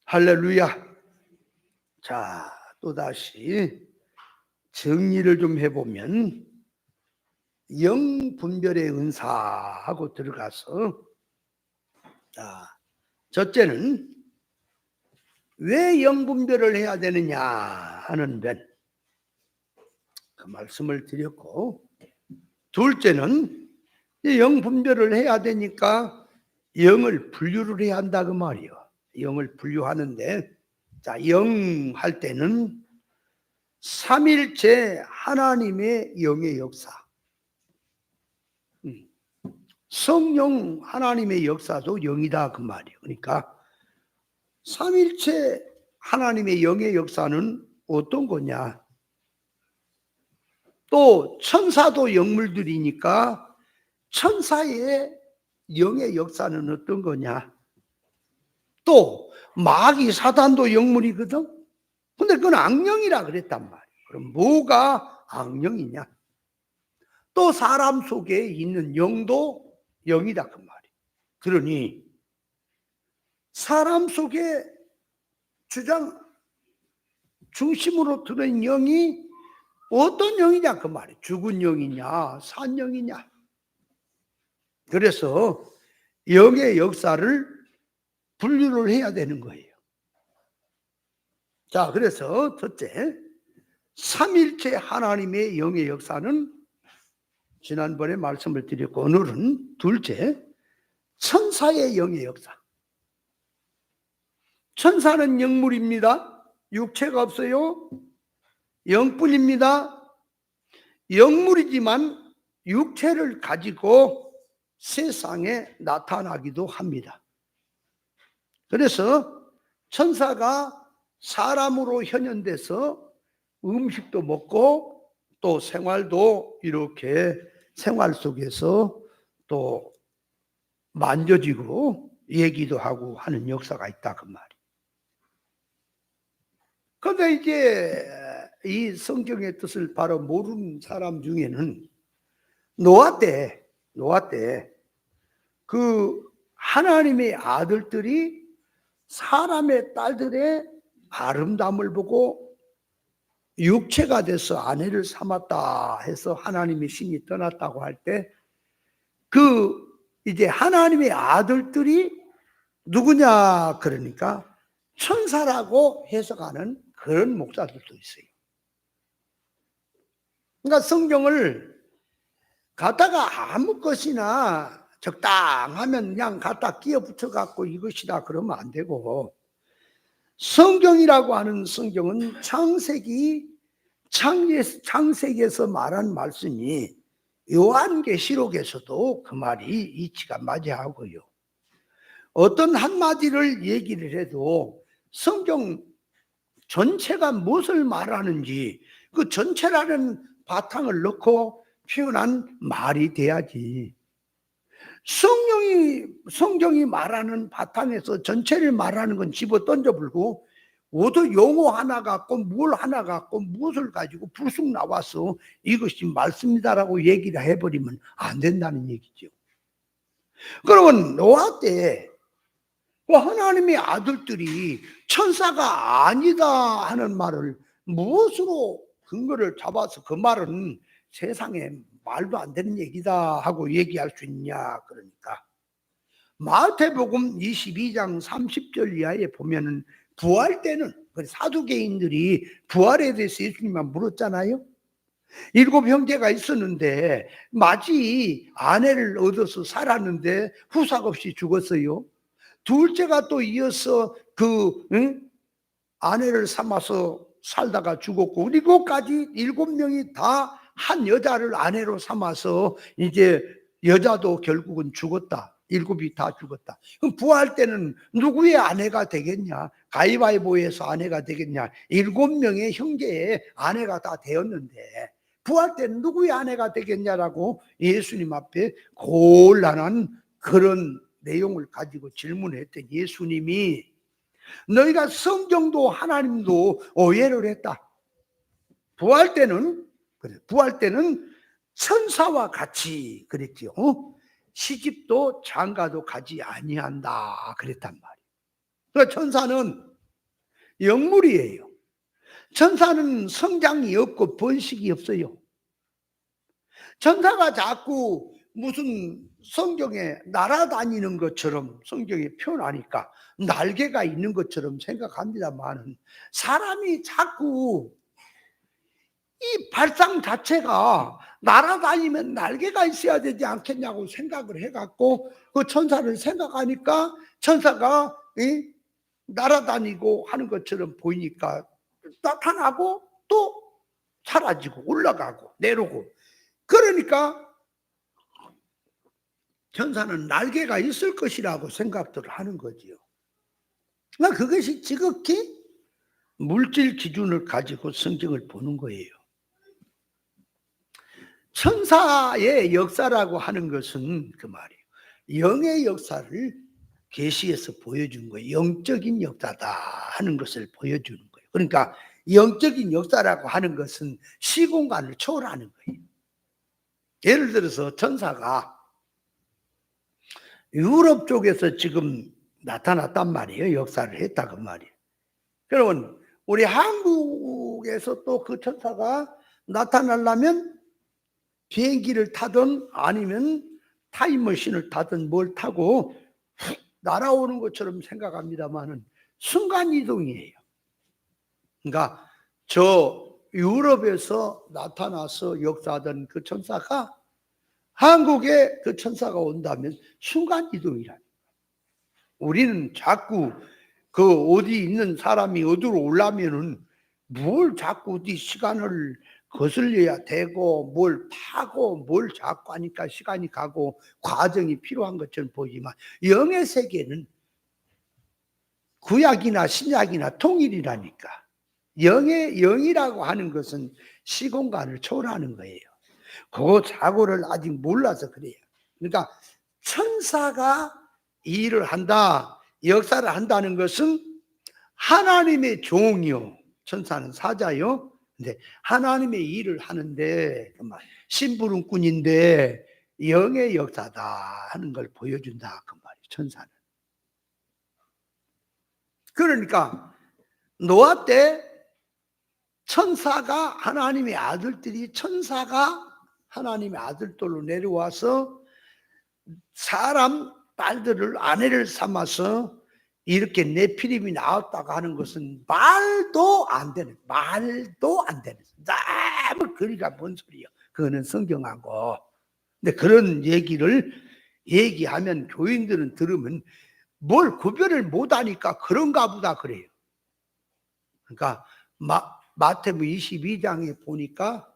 할렐루야. 자, 또다시 정리를 좀 해보면 영분별의 은사하고 들어가서, 자, 첫째는 왜 영분별을 해야 되느냐 하는 면, 그 말씀을 드렸고, 둘째는 영분별을 해야 되니까 영을 분류를 해야 한다 그 말이요. 영을 분류하는데, 자, 영 할 때는 삼일체 하나님의 영의 역사, 성령 하나님의 역사도 영이다 그 말이에요. 그러니까 삼일체 하나님의 영의 역사는 어떤 거냐? 또 천사도 영물들이니까 천사의 영의 역사는 어떤 거냐? 또 마귀 사단도 영물이거든. 근데 그건 악령이라 그랬단 말이에요. 그럼 뭐가 악령이냐? 또 사람 속에 있는 영도 영이다 그 말이에요. 그러니 사람 속에 중심으로 들어있는 영이 어떤 영이냐 그 말이에요. 죽은 영이냐 산 영이냐. 그래서 영의 역사를 분류를 해야 되는 거예요. 자, 그래서 첫째, 삼일체 하나님의 영의 역사는 지난번에 말씀을 드렸고, 오늘은 둘째, 천사의 영의 역사. 천사는 영물입니다. 육체가 없어요. 영뿐입니다. 영물이지만 육체를 가지고 세상에 나타나기도 합니다. 그래서 천사가 사람으로 현현돼서 음식도 먹고 또 생활도 이렇게 생활 속에서 또 만져지고 얘기도 하고 하는 역사가 있다 그 말이에요. 그런데 이제 이 성경의 뜻을 바로 모르는 사람 중에는 노아 때 그 하나님의 아들들이 사람의 딸들의 아름다움을 보고 육체가 돼서 아내를 삼았다 해서 하나님의 신이 떠났다고 할 때, 그 이제 하나님의 아들들이 누구냐 그러니까 천사라고 해석하는 그런 목사들도 있어요. 그러니까 성경을 갖다가 아무 것이나 적당하면 그냥 갖다 끼워 붙여 갖고 이것이다 그러면 안 되고, 성경이라고 하는 성경은 창세기에서 말한 말씀이 요한계시록에서도 그 말이 이치가 맞이하고요. 어떤 한마디를 얘기를 해도 성경 전체가 무엇을 말하는지 그 전체라는 바탕을 넣고 표현한 말이 돼야지. 성경이 말하는 바탕에서 전체를 말하는 건 집어 던져불고, 어떤 용어 하나 갖고 뭘 하나 갖고 무엇을 가지고 불쑥 나와서 이것이 말씀이다라고 얘기를 해버리면 안 된다는 얘기죠. 그러면 노아 때 하나님의 아들들이 천사가 아니다 하는 말을 무엇으로 근거를 잡아서 그 말은 세상에 말도 안 되는 얘기다 하고 얘기할 수 있냐 그러니까, 마태복음 22장 30절 이하에 보면은 부활 때는 사두개인들이 부활에 대해서 예수님만 물었잖아요. 7 형제가 있었는데 마지 아내를 얻어서 살았는데 후삭 없이 죽었어요. 둘째가 또 이어서 아내를 삼아서 살다가 죽었고, 7명이 다 한 여자를 아내로 삼아서 이제 여자도 결국은 죽었다. 7이 다 죽었다. 그럼 부활 때는 누구의 아내가 되겠냐? 가위바위보에서 아내가 되겠냐? 7명의 형제의 아내가 다 되었는데 부활 때는 누구의 아내가 되겠냐라고 예수님 앞에 곤란한 그런 내용을 가지고 질문했더니 예수님이 너희가 성경도 하나님도 오해를 했다. 부활 때는 천사와 같이 그랬지요. 시집도 장가도 가지 아니한다 그랬단 말이에요. 그러니까 천사는 영물이에요. 천사는 성장이 없고 번식이 없어요. 천사가 자꾸 무슨 성경에 날아다니는 것처럼 성경에 표현하니까 날개가 있는 것처럼 생각합니다만, 사람이 자꾸 이 발상 자체가 날아다니면 날개가 있어야 되지 않겠냐고 생각을 해갖고 그 천사를 생각하니까 천사가 날아다니고 하는 것처럼 보이니까 나타나고 또 사라지고 올라가고 내려오고, 그러니까 천사는 날개가 있을 것이라고 생각들을 하는 거지요. 그러니까 그것이 지극히 물질 기준을 가지고 성경을 보는 거예요. 천사의 역사라고 하는 것은 그 말이에요. 영의 역사를 계시에서 보여준 거예요. 영적인 역사다 하는 것을 보여주는 거예요. 그러니까 영적인 역사라고 하는 것은 시공간을 초월하는 거예요. 예를 들어서 천사가 유럽 쪽에서 지금 나타났단 말이에요. 역사를 했다 그 말이에요. 그러면 우리 한국에서 또 그 천사가 나타나려면 비행기를 타든 아니면 타임머신을 타든 뭘 타고 날아오는 것처럼 생각합니다만은 순간이동이에요. 그러니까 저 유럽에서 나타나서 역사하던 그 천사가 한국에 그 천사가 온다면 순간이동이라니. 우리는 자꾸 그 어디 있는 사람이 어디로 오려면은 뭘 자꾸 어디 시간을 거슬려야 되고 뭘 타고 뭘 자꾸 하니까 시간이 가고 과정이 필요한 것처럼 보이지만, 영의 세계는 구약이나 신약이나 통일이라니까. 영이라고 하는 것은 시공간을 초월하는 거예요. 그 사고를 아직 몰라서 그래요. 그러니까 천사가 일을 한다, 역사를 한다는 것은 하나님의 종이요, 천사는 사자요. 근데 하나님의 일을 하는데 심부름꾼인데 영의 역사다 하는 걸 보여준다 그 말이에요. 천사는. 그러니까 노아 때 천사가 하나님의 아들들이 천사가 하나님의 아들들로 내려와서 사람 딸들을 아내를 삼아서 이렇게 네피림이 나왔다고 하는 것은 말도 안 되는, 너무 거리가 먼 소리예요. 그거는 성경하고. 근데 그런 얘기를 얘기하면 교인들은 들으면 뭘 구별을 못하니까 그런가 보다 그래요. 그러니까 마태복음 22장에 보니까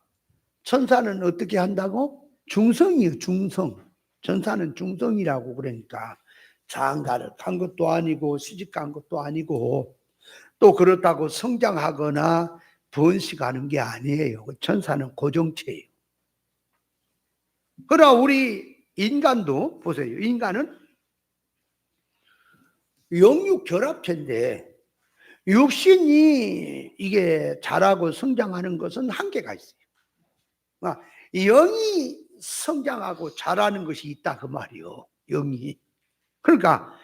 천사는 어떻게 한다고? 중성이에요. 중성. 천사는 중성이라고. 그러니까 장가를 간 것도 아니고 시집간 것도 아니고 또 그렇다고 성장하거나 번식하는 게 아니에요. 천사는 고정체예요. 그러나 우리 인간도 보세요. 인간은 영육 결합체인데 육신이 이게 자라고 성장하는 것은 한계가 있어요. 영이 성장하고 자라는 것이 있다 그 말이요. 영이. 그러니까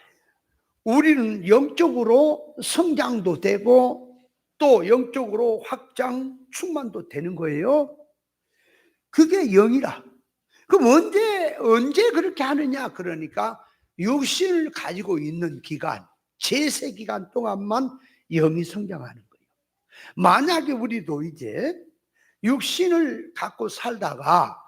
우리는 영적으로 성장도 되고 또 영적으로 확장 충만도 되는 거예요. 그게 영이라. 그럼 언제 그렇게 하느냐? 그러니까 육신을 가지고 있는 기간, 제세 기간 동안만 영이 성장하는 거예요. 만약에 우리도 이제 육신을 갖고 살다가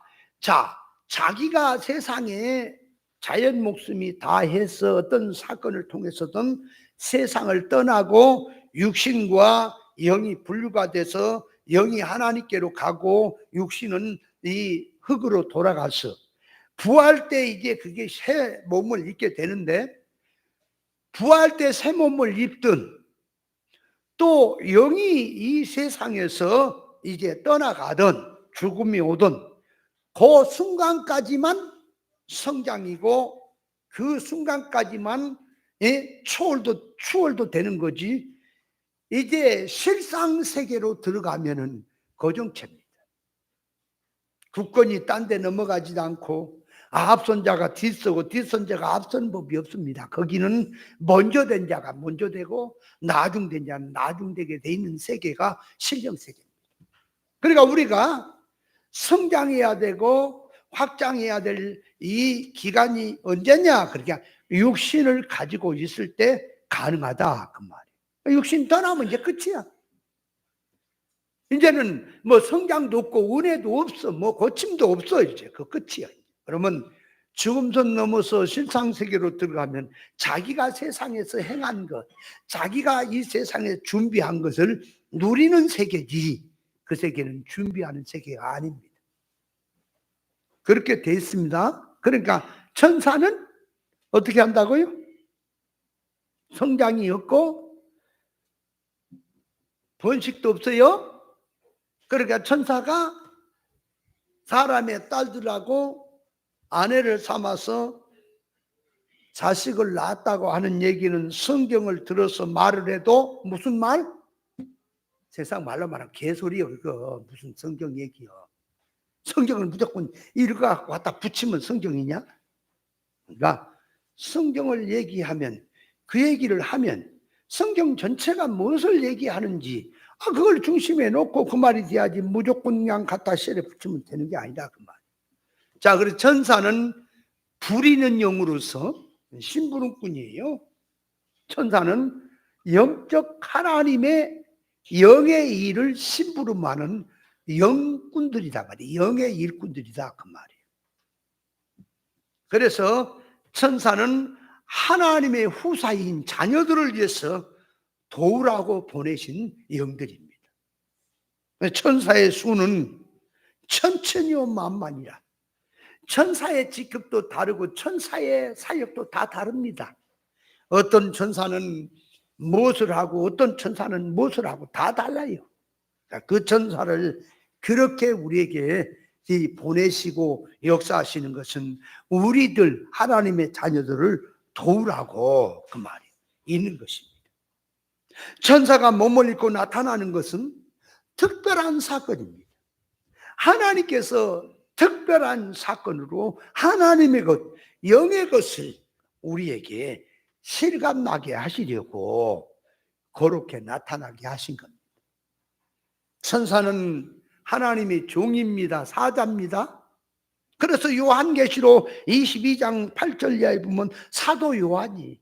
자기가 세상에 자연 목숨이 다해서 어떤 사건을 통해서든 세상을 떠나고 육신과 영이 분류가 돼서 영이 하나님께로 가고 육신은 이 흙으로 돌아가서 부활 때 이제 그게 새 몸을 입게 되는데, 부활 때 새 몸을 입든 또 영이 이 세상에서 이제 떠나가든 죽음이 오든 그 순간까지만 성장이고 그 순간까지만 추월도 되는 거지, 이제 실상 세계로 들어가면은 고정체입니다. 국권이 딴 데 넘어가지도 않고 앞선 자가 뒤서고 뒷선 자가 앞선 법이 없습니다. 거기는 먼저 된 자가 먼저 되고 나중된 자는 나중되게 돼 있는 세계가 신령세계입니다. 그러니까 우리가 성장해야 되고 확장해야 될 이 기간이 언제냐? 그러니까 육신을 가지고 있을 때 가능하다 그 말이에요. 육신 떠나면 이제 끝이야. 이제는 뭐 성장도 없고 은혜도 없어, 뭐 고침도 없어. 이제 그 끝이야. 그러면 죽음선 넘어서 실상세계로 들어가면 자기가 세상에서 행한 것, 자기가 이 세상에 준비한 것을 누리는 세계지, 그 세계는 준비하는 세계가 아닙니다. 그렇게 돼 있습니다. 그러니까 천사는 어떻게 한다고요? 성장이 없고 번식도 없어요. 그러니까 천사가 사람의 딸들하고 아내를 삼아서 자식을 낳았다고 하는 얘기는 성경을 들어서 말을 해도 무슨 말? 세상 말로 말하면 개소리요. 그거 무슨 성경 얘기요. 성경을 무조건 이거 갖다 붙이면 성경이냐? 그러니까 성경을 얘기하면, 그 얘기를 하면 성경 전체가 무엇을 얘기하는지 그걸 중심에 놓고 그 말이 돼야지 무조건 그냥 갖다 셀에 붙이면 되는 게 아니다 그 말. 자, 그래서 천사는 부리는 영으로서 심부름꾼이에요. 천사는 영적 하나님의 영의 일을 심부름하는 영꾼들이다 말이에요. 영의 일꾼들이다 그 말이에요. 그래서 천사는 하나님의 후사인 자녀들을 위해서 도우라고 보내신 영들입니다. 천사의 수는 천천히요 만만이라. 천사의 직급도 다르고 천사의 사역도 다 다릅니다. 어떤 천사는 무엇을 하고 어떤 천사는 무엇을 하고 다 달라요. 그 천사를 그렇게 우리에게 보내시고 역사하시는 것은 우리들 하나님의 자녀들을 도우라고 그 말이 있는 것입니다. 천사가 몸을 입고 나타나는 것은 특별한 사건입니다. 하나님께서 특별한 사건으로 하나님의 것, 영의 것을 우리에게 실감나게 하시려고 그렇게 나타나게 하신 겁니다. 천사는 하나님의 종입니다. 사자입니다. 그래서 요한계시록 22장 8절 이하에 보면 사도 요한이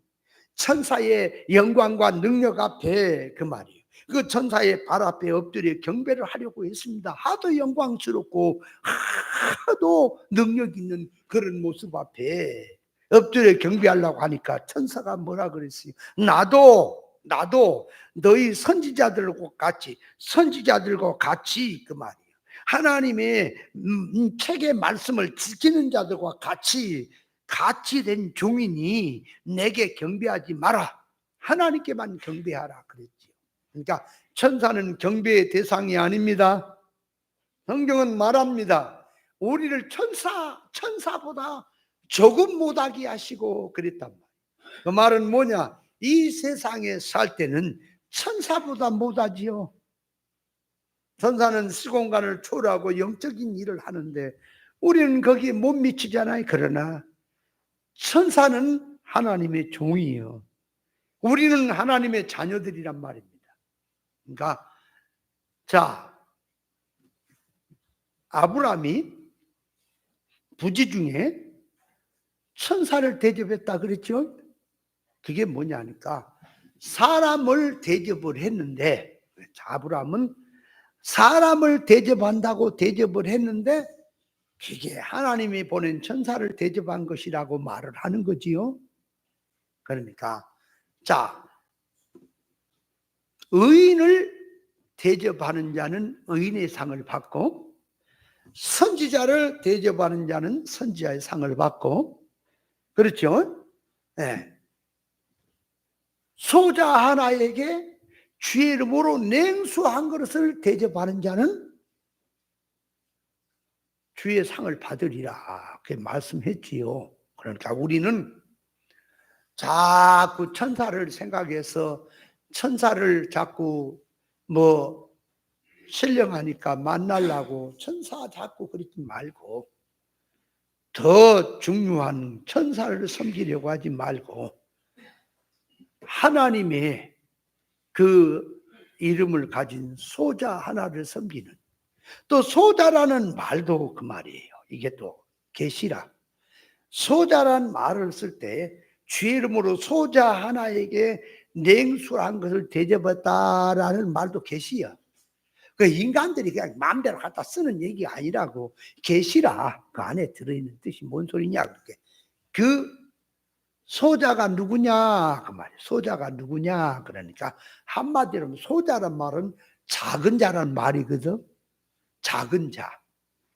천사의 영광과 능력 앞에 그 말이에요. 그 천사의 발 앞에 엎드려 경배를 하려고 했습니다. 하도 영광스럽고 하도 능력 있는 그런 모습 앞에 엎드려 경배하려고 하니까 천사가 뭐라 그랬어요? 나도 너희 선지자들과 같이 그 말이에요. 하나님의 책의 말씀을 지키는 자들과 같이 된 종이니 내게 경배하지 마라. 하나님께만 경배하라 그랬지요. 그러니까 천사는 경배의 대상이 아닙니다. 성경은 말합니다. 우리를 천사보다 조금 못하게 하시고 그랬단 말이에요. 그 말은 뭐냐? 이 세상에 살 때는 천사보다 못하지요. 천사는 시공간을 초월하고 영적인 일을 하는데 우리는 거기에 못 미치잖아요. 그러나 천사는 하나님의 종이에요. 우리는 하나님의 자녀들이란 말입니다. 그러니까 자, 아브라함이 부지 중에 천사를 대접했다 그랬죠. 그게 뭐냐니까 사람을 대접을 했는데, 아브라함은 사람을 대접한다고 대접을 했는데 그게 하나님이 보낸 천사를 대접한 것이라고 말을 하는 거지요. 그러니까 자, 의인을 대접하는 자는 의인의 상을 받고 선지자를 대접하는 자는 선지자의 상을 받고, 그렇죠? 네. 소자 하나에게 주의 이름으로 냉수 한 그릇을 대접하는 자는 주의 상을 받으리라. 그렇게 말씀했지요. 그러니까 우리는 자꾸 천사를 생각해서 천사를 자꾸 뭐 신령하니까 만나려고 천사 자꾸 그러지 말고 더 중요한 천사를 섬기려고 하지 말고 하나님의 그 이름을 가진 소자 하나를 섬기는, 또 소자라는 말도 그 말이에요. 이게 또 계시라. 소자란 말을 쓸 때 주의 이름으로 소자 하나에게 냉술한 것을 대접했다라는 말도 계시야. 그 인간들이 그냥 마음대로 갖다 쓰는 얘기가 아니라고. 계시라 그 안에 들어있는 뜻이 뭔 소리냐. 그렇게 그 소자가 누구냐 그 말이에요. 소자가 누구냐 그러니까 한마디로 소자란 말은 작은 자란 말이거든. 작은 자.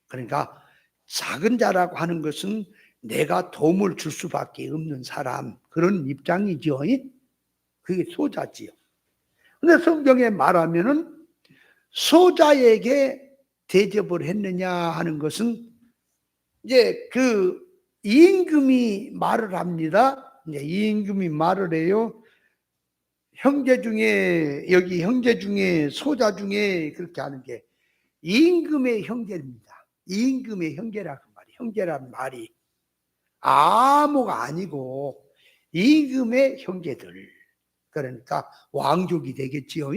그러니까 작은 자라고 하는 것은 내가 도움을 줄 수밖에 없는 사람, 그런 입장이죠. 그게 소자지요. 근데 성경에 말하면은 소자에게 대접을 했느냐 하는 것은 이제 그 임금이 말을 합니다. 이제 임금이 말을 해요. 형제 중에, 여기 형제 중에 소자 중에 그렇게 하는 게 임금의 형제입니다. 임금의 형제라고 말이에요. 형제라는 말이 아무가 아니고 임금의 형제들, 그러니까 왕족이 되겠지요.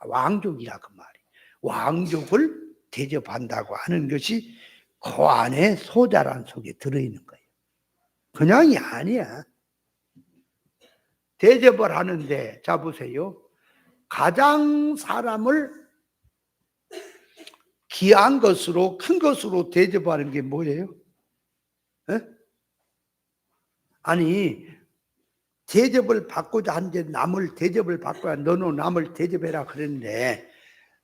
왕족이라 그 말이. 왕족을 대접한다고 하는 것이 그 안에 소자란 속에 들어있는 거예요. 그냥이 아니야. 대접을 하는데, 자 보세요. 가장 사람을 귀한 것으로, 큰 것으로 대접하는 게 뭐예요? 에? 아니, 대접을 받고자 하는데 남을 대접을 받고야 너는 남을 대접해라 그랬는데,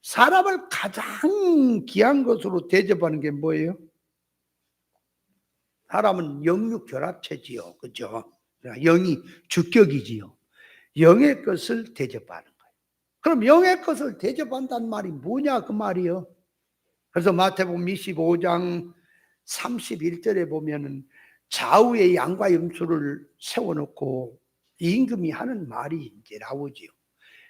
사람을 가장 귀한 것으로 대접하는 게 뭐예요? 사람은 영육 결합체지요. 그죠? 영이 주격이지요. 영의 것을 대접하는 거예요. 그럼 영의 것을 대접한다는 말이 뭐냐 그 말이요. 그래서 마태복음 25장 31절에 보면은 좌우에 양과 염소를 세워놓고 임금이 하는 말이 이제 나오지요.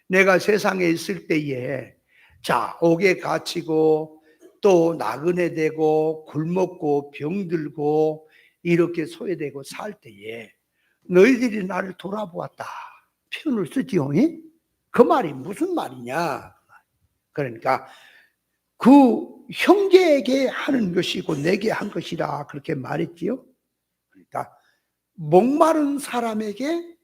내가 세상에 있을 때에 자 옥에 갇히고 또 나그네 되고 굶었고 병들고 이렇게 소외되고 살 때에 너희들이 나를 돌아보았다 표현을 쓰지요. 그 말이 무슨 말이냐. 그러니까 그 형제에게 하는 것이고 내게 한 것이라 그렇게 말했지요. 그러니까 목마른 사람에게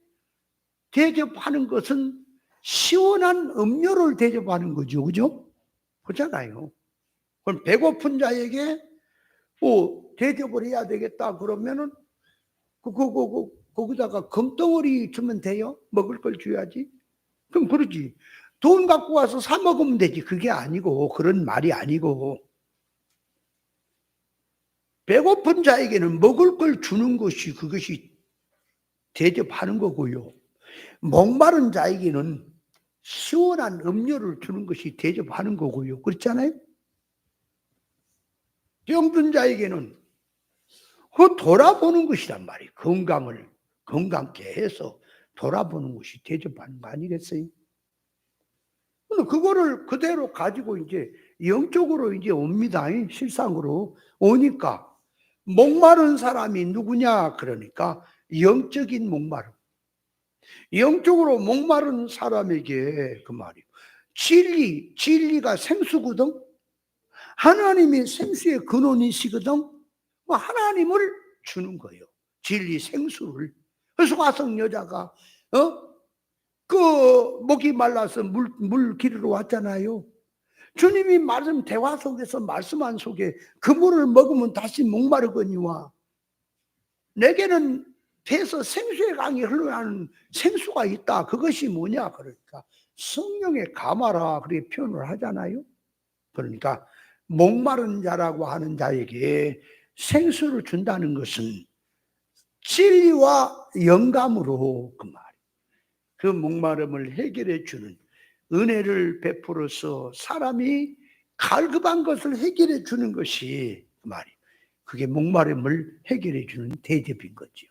대접하는 것은 시원한 음료를 대접하는 거죠. 그죠? 그렇잖아요. 그럼 배고픈 자에게 대접을 해야 되겠다 그러면은 거기다가 금덩어리 주면 돼요? 먹을 걸 줘야지. 그럼 그러지. 돈 갖고 와서 사 먹으면 되지. 그게 아니고, 그런 말이 아니고, 배고픈 자에게는 먹을 걸 주는 것이 그것이 대접하는 거고요. 목마른 자에게는 시원한 음료를 주는 것이 대접하는 거고요. 그렇잖아요? 병든 자에게는 돌아보는 것이란 말이에요. 건강을 건강케 해서 돌아보는 것이 대접하는 거 아니겠어요? 그거를 그대로 가지고 이제 영적으로 이제 옵니다. 실상으로 오니까 목마른 사람이 누구냐? 그러니까 영적인 목마름. 영적으로 목마른 사람에게 그 말이에요. 진리가 생수거든. 하나님이 생수의 근원이시거든. 하나님을 주는 거예요. 진리 생수를. 그래서 화성 여자가 그 목이 말라서 물 기르러 왔잖아요. 주님이 말씀 대화 속에서 말씀한 속에 그 물을 먹으면 다시 목마르거니와 내게는 배에서 생수의 강이 흘러나는 생수가 있다. 그것이 뭐냐? 그러니까 성령의 가마라 그렇게 표현을 하잖아요. 그러니까 목마른 자라고 하는 자에게 생수를 준다는 것은 진리와 영감으로 그 목마름을 해결해 주는 은혜를 베풀어서 사람이 갈급한 것을 해결해 주는 것이 그 말이 그게 목마름을 해결해 주는 대접인 거죠.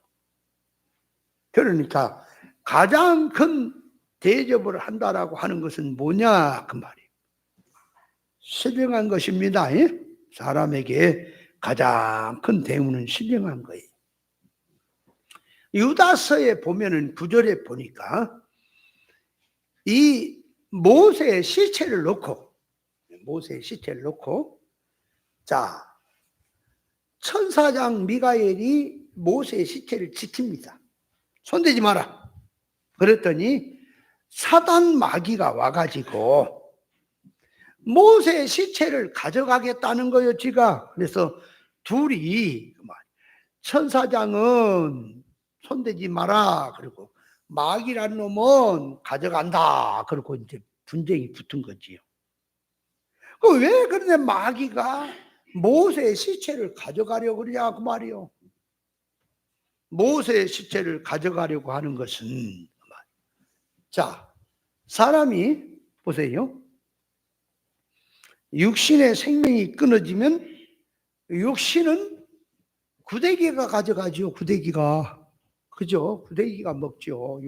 그러니까 가장 큰 대접을 한다라고 하는 것은 뭐냐 그 말이에요. 신령한 것입니다. 사람에게 가장 큰 대우는 신령한 거예요. 유다서에 보면은 9절에 보니까 이 모세의 시체를 놓고 자, 천사장 미가엘이 모세의 시체를 지킵니다. 손대지 마라. 그랬더니 사단 마귀가 와가지고 모세의 시체를 가져가겠다는 거예요, 지가. 그래서 둘이 천사장은 손대지 마라. 그리고 마귀란 놈은 가져간다. 그리고 이제 분쟁이 붙은 거지요. 왜 그런데 마귀가 모세의 시체를 가져가려고 그러냐 그 말이요. 모세의 시체를 가져가려고 하는 것은, 자, 사람이 보세요. 육신의 생명이 끊어지면 육신은 구데기가 가져가죠. 구데기가. 그죠? 구데기가 먹죠.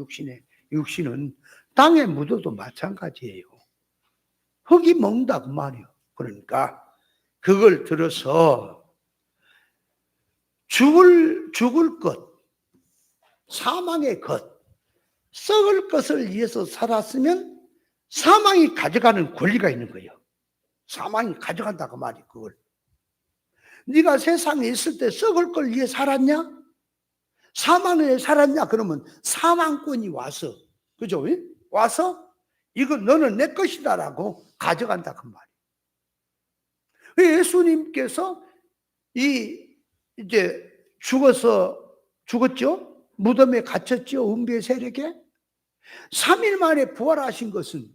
육신은 땅에 묻어도 마찬가지예요. 흙이 먹는다 그 말이에요. 그러니까 그걸 들어서 죽을 것, 사망의 것, 썩을 것을 위해서 살았으면 사망이 가져가는 권리가 있는 거예요. 사망이 가져간다 그 말이에요. 그걸. 네가 세상에 있을 때 썩을 걸 위해 살았냐? 사망에 살았냐? 그러면 사망권이 와서, 그죠? 와서 이거 너는 내 것이다라고 가져간다 그 말이에요. 예수님께서 이제 죽었죠? 무덤에 갇혔죠? 음부의 세력에. 3일 만에 부활하신 것은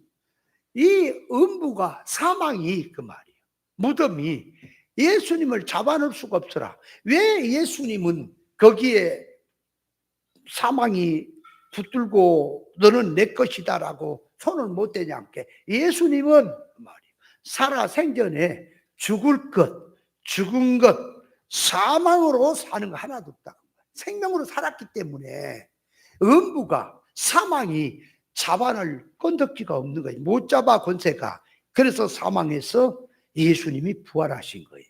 이 음부가, 사망이 그 말이에요. 무덤이 예수님을 잡아놓을 수가 없더라. 왜 예수님은 거기에 사망이 붙들고 너는 내 것이다라고 손을 못 대냐? 예수님은 살아 생전에 죽을 것, 죽은 것, 사망으로 사는 거 하나도 없다. 생명으로 살았기 때문에 음부가, 사망이 잡아낼 건덕지가 없는 거예요. 못 잡아 권세가. 그래서 사망에서 예수님이 부활하신 거예요.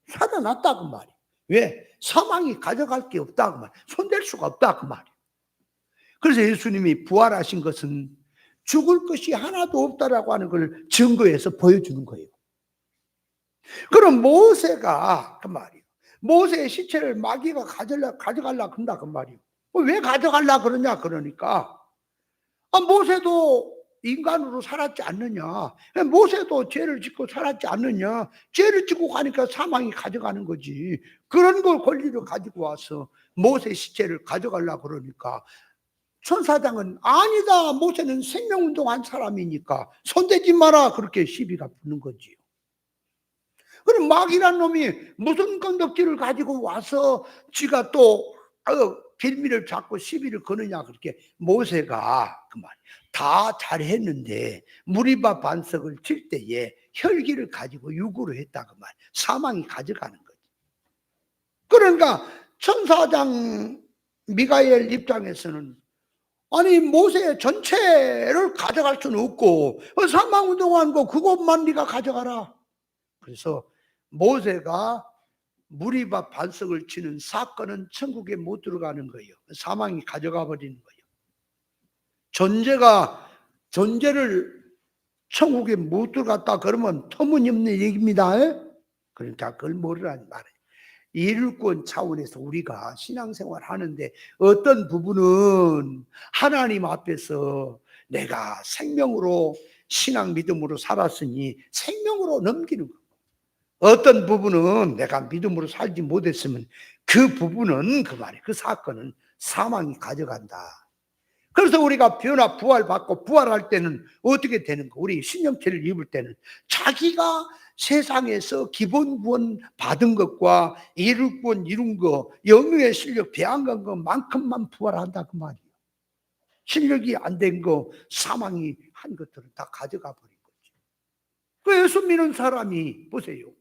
살아났다 그 말이에요. 왜? 사망이 가져갈 게 없다 그 말이에요. 손댈 수가 없다 그 말이에요. 그래서 예수님이 부활하신 것은 죽을 것이 하나도 없다라고 하는 걸 증거해서 보여주는 거예요. 그럼 모세가 그 말이에요. 모세의 시체를 마귀가 가져가려고 한다 그 말이에요. 왜 가져가려고 그러냐? 그러니까 모세도 인간으로 살았지 않느냐? 모세도 죄를 짓고 살았지 않느냐? 죄를 짓고 가니까 사망이 가져가는 거지. 그런 걸 권리를 가지고 와서 모세 시체를 가져가려고 그러니까 천사장은 아니다. 모세는 생명운동한 사람이니까 손대지 마라. 그렇게 시비가 붙는 거지요. 그럼 마귀란 놈이 무슨 건덕지를 가지고 와서 지가 또 빌미를 잡고 시비를 거느냐? 그렇게 모세가 그 말 다 잘했는데 무리바 반석을 칠 때에 혈기를 가지고 유구로 했다 그 말. 사망이 가져가는 거지. 그러니까 천사장 미가엘 입장에서는 아니 모세 전체를 가져갈 수는 없고 사망운동한 거 그것만 네가 가져가라. 그래서 모세가 무리바 반석을 치는 사건은 천국에 못 들어가는 거예요. 사망이 가져가 버리는 거예요. 존재를 천국에 못 들어갔다 그러면 터무니없는 얘기입니다. 그러니까 그걸 모르라는 말이에요. 일꾼 차원에서 우리가 신앙생활 하는데 어떤 부분은 하나님 앞에서 내가 생명으로 신앙 믿음으로 살았으니 생명으로 넘기는 거. 어떤 부분은 내가 믿음으로 살지 못했으면 그 부분은 그 말이에요. 그 사건은 사망이 가져간다. 그래서 우리가 변화 부활받고 부활할 때는 어떻게 되는 거? 우리 신령체를 입을 때는 자기가 세상에서 기본 구원 받은 것과 이룰 구원 이룬 거, 영유의 실력 배양한 것만큼만 부활한다 그 말이에요. 실력이 안 된 거, 사망이 한 것들을 다 가져가 버린 거죠. 그 예수 믿는 사람이 보세요.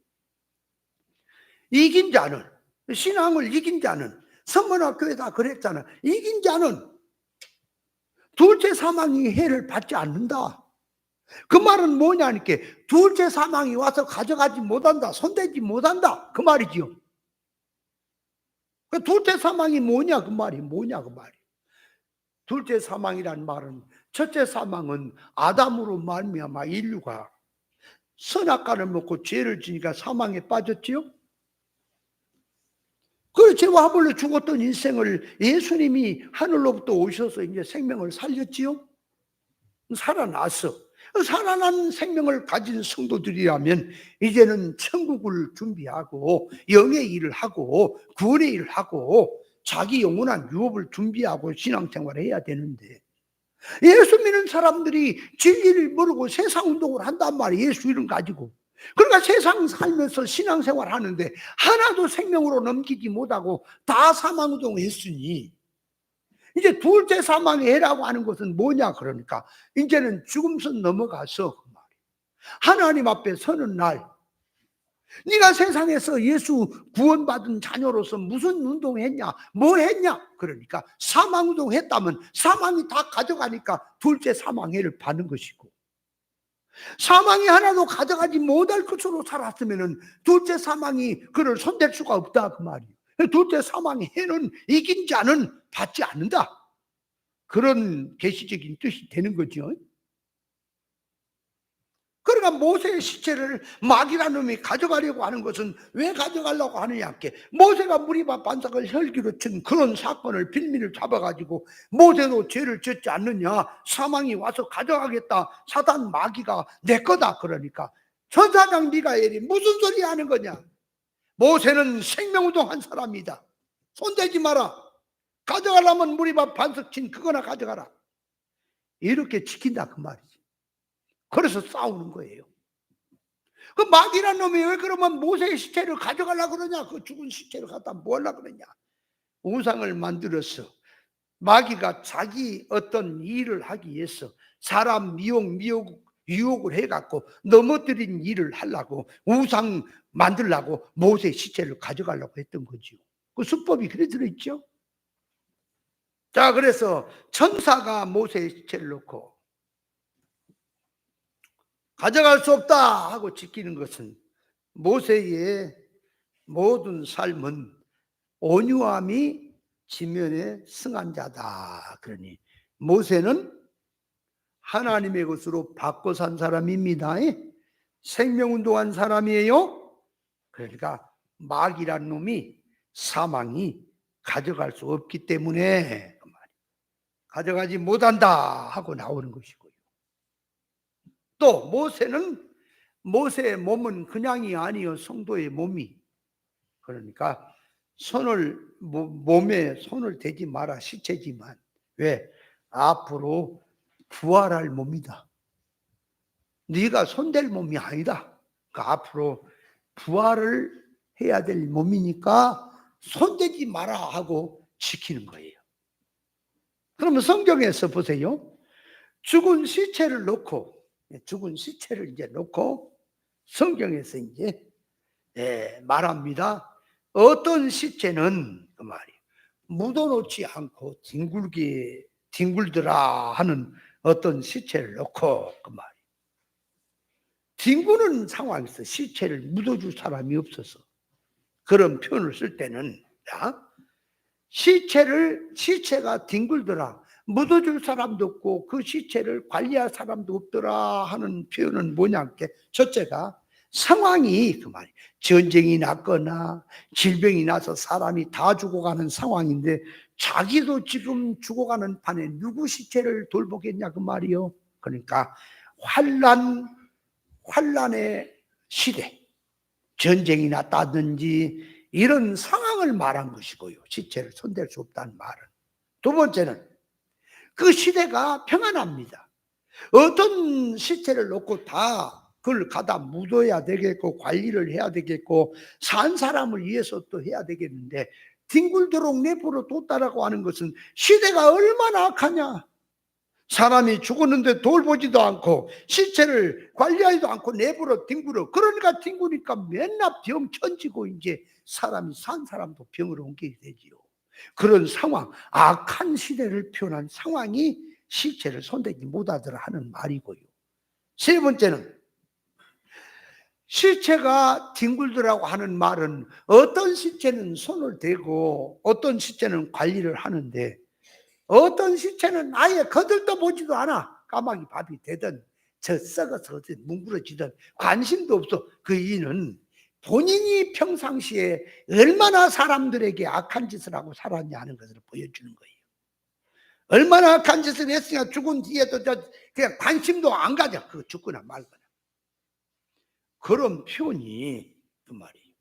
이긴 자는, 신앙을 이긴 자는, 성문학교에 다 그랬잖아. 이긴 자는 둘째 사망이 해를 받지 않는다. 그 말은 뭐냐니까 둘째 사망이 와서 가져가지 못한다, 손대지 못한다 그 말이지요. 그 둘째 사망이 뭐냐 그 말이 뭐냐 그 말이. 둘째 사망이란 말은 첫째 사망은 아담으로 말미암아 인류가 선악과를 먹고 죄를 지니까 사망에 빠졌지요. 그 죄와 하물며 죽었던 인생을 예수님이 하늘로부터 오셔서 이제 생명을 살렸지요. 살아났어. 살아난 생명을 가진 성도들이라면 이제는 천국을 준비하고 영의 일을 하고 구원의 일을 하고 자기 영원한 유업을 준비하고 신앙생활을 해야 되는데, 예수 믿는 사람들이 진리를 모르고 세상 운동을 한단 말이에요. 예수 이름 가지고. 그러니까 세상 살면서 신앙생활 하는데 하나도 생명으로 넘기지 못하고 다 사망운동을 했으니, 이제 둘째 사망에 해라고 하는 것은 뭐냐 그러니까 이제는 죽음선 넘어가서 그 말이에요. 하나님 앞에 서는 날, 네가 세상에서 예수 구원받은 자녀로서 무슨 운동했냐 뭐 했냐 그러니까 사망운동 했다면 사망이 다 가져가니까 둘째 사망해를 받는 것이고, 사망이 하나도 가져가지 못할 것으로 살았으면 둘째 사망이 그를 손댈 수가 없다 그 말이에요. 둘째 사망의 해는 이긴 자는 받지 않는다, 그런 계시적인 뜻이 되는 거죠. 그러니까 모세의 시체를 마귀라는 놈이 가져가려고 하는 것은 왜 가져가려고 하느냐, 모세가 무리바 반석을 혈기로 친 그런 사건을 빌미를 잡아가지고 모세도 죄를 짓지 않느냐, 사망이 와서 가져가겠다, 사단 마귀가 내 거다 그러니까 천사장 미가엘이 무슨 소리 하는 거냐, 모세는 생명운동한 사람이다, 손대지 마라, 가져가려면 무리바 반석 친 그거나 가져가라, 이렇게 지킨다 그 말이지. 그래서 싸우는 거예요. 그 마귀란 놈이 왜 그러면 모세의 시체를 가져가려고 그러냐, 그 죽은 시체를 갖다 뭐 하려고 그러냐, 우상을 만들어서 마귀가 자기 어떤 일을 하기 위해서 사람 유혹을 해갖고 넘어뜨린 일을 하려고 우상 만들려고 모세의 시체를 가져가려고 했던 거죠. 그 수법이 그래 들어있죠. 자, 그래서 천사가 모세의 시체를 놓고 가져갈 수 없다 하고 지키는 것은 모세의 모든 삶은 온유함이 지면에 승한 자다. 그러니 모세는 하나님의 것으로 바꿔 산 사람입니다. 생명운동한 사람이에요. 그러니까 마귀란 놈이 사망이 가져갈 수 없기 때문에 가져가지 못한다 하고 나오는 것이고요. 또 모세의 몸은 그냥이 아니요 성도의 몸이, 그러니까 몸에 손을 대지 마라 시체지만 왜? 앞으로 부활할 몸이다. 네가 손댈 몸이 아니다. 그러니까 앞으로 부활을 해야 될 몸이니까 손대지 마라 하고 지키는 거예요. 그러면 성경에서 보세요. 죽은 시체를 이제 놓고 성경에서 이제 말합니다. 어떤 시체는 그 말이에요. 묻어놓지 않고 뒹굴더라 하는 어떤 시체를 놓고 그 말이에요. 뒹구는 상황에서 시체를 묻어줄 사람이 없어서 그런 표현을 쓸 때는 시체가 뒹굴더라, 묻어줄 사람도 없고 그 시체를 관리할 사람도 없더라 하는 표현은 뭐냐, 첫째가 상황이 그 말이에요. 전쟁이 났거나 질병이 나서 사람이 다 죽어가는 상황인데 자기도 지금 죽어가는 판에 누구 시체를 돌보겠냐 그 말이요. 그러니까 환란의 시대, 전쟁이 났다든지 이런 상황을 말한 것이고요. 시체를 손댈 수 없다는 말은. 두 번째는 그 시대가 평안합니다. 어떤 시체를 놓고 다 그걸 가다 묻어야 되겠고 관리를 해야 되겠고 산 사람을 위해서 또 해야 되겠는데 뒹굴도록 내버려 뒀다라고 하는 것은 시대가 얼마나 악하냐. 사람이 죽었는데 돌보지도 않고 시체를 관리하지도 않고 내버려 뒹굴어. 그러니까 뒹구니까 맨날 병 천지고 이제 사람이 산 사람도 병으로 옮기게 되지요. 그런 상황, 악한 시대를 표현한 상황이 시체를 손대지 못하더라 하는 말이고요. 세 번째는 시체가 뒹굴더라고 하는 말은 어떤 시체는 손을 대고 어떤 시체는 관리를 하는데 어떤 시체는 아예 거들떠 보지도 않아. 까마귀 밥이 되든 저 썩어서 어든 뭉그러지든 관심도 없어. 그 이유는 본인이 평상시에 얼마나 사람들에게 악한 짓을 하고 살았냐 하는 것을 보여주는 거예요. 얼마나 악한 짓을 했으니까 죽은 뒤에도 그냥 관심도 안 가져. 그 죽거나 말거나. 그런 표현이 그 말이에요.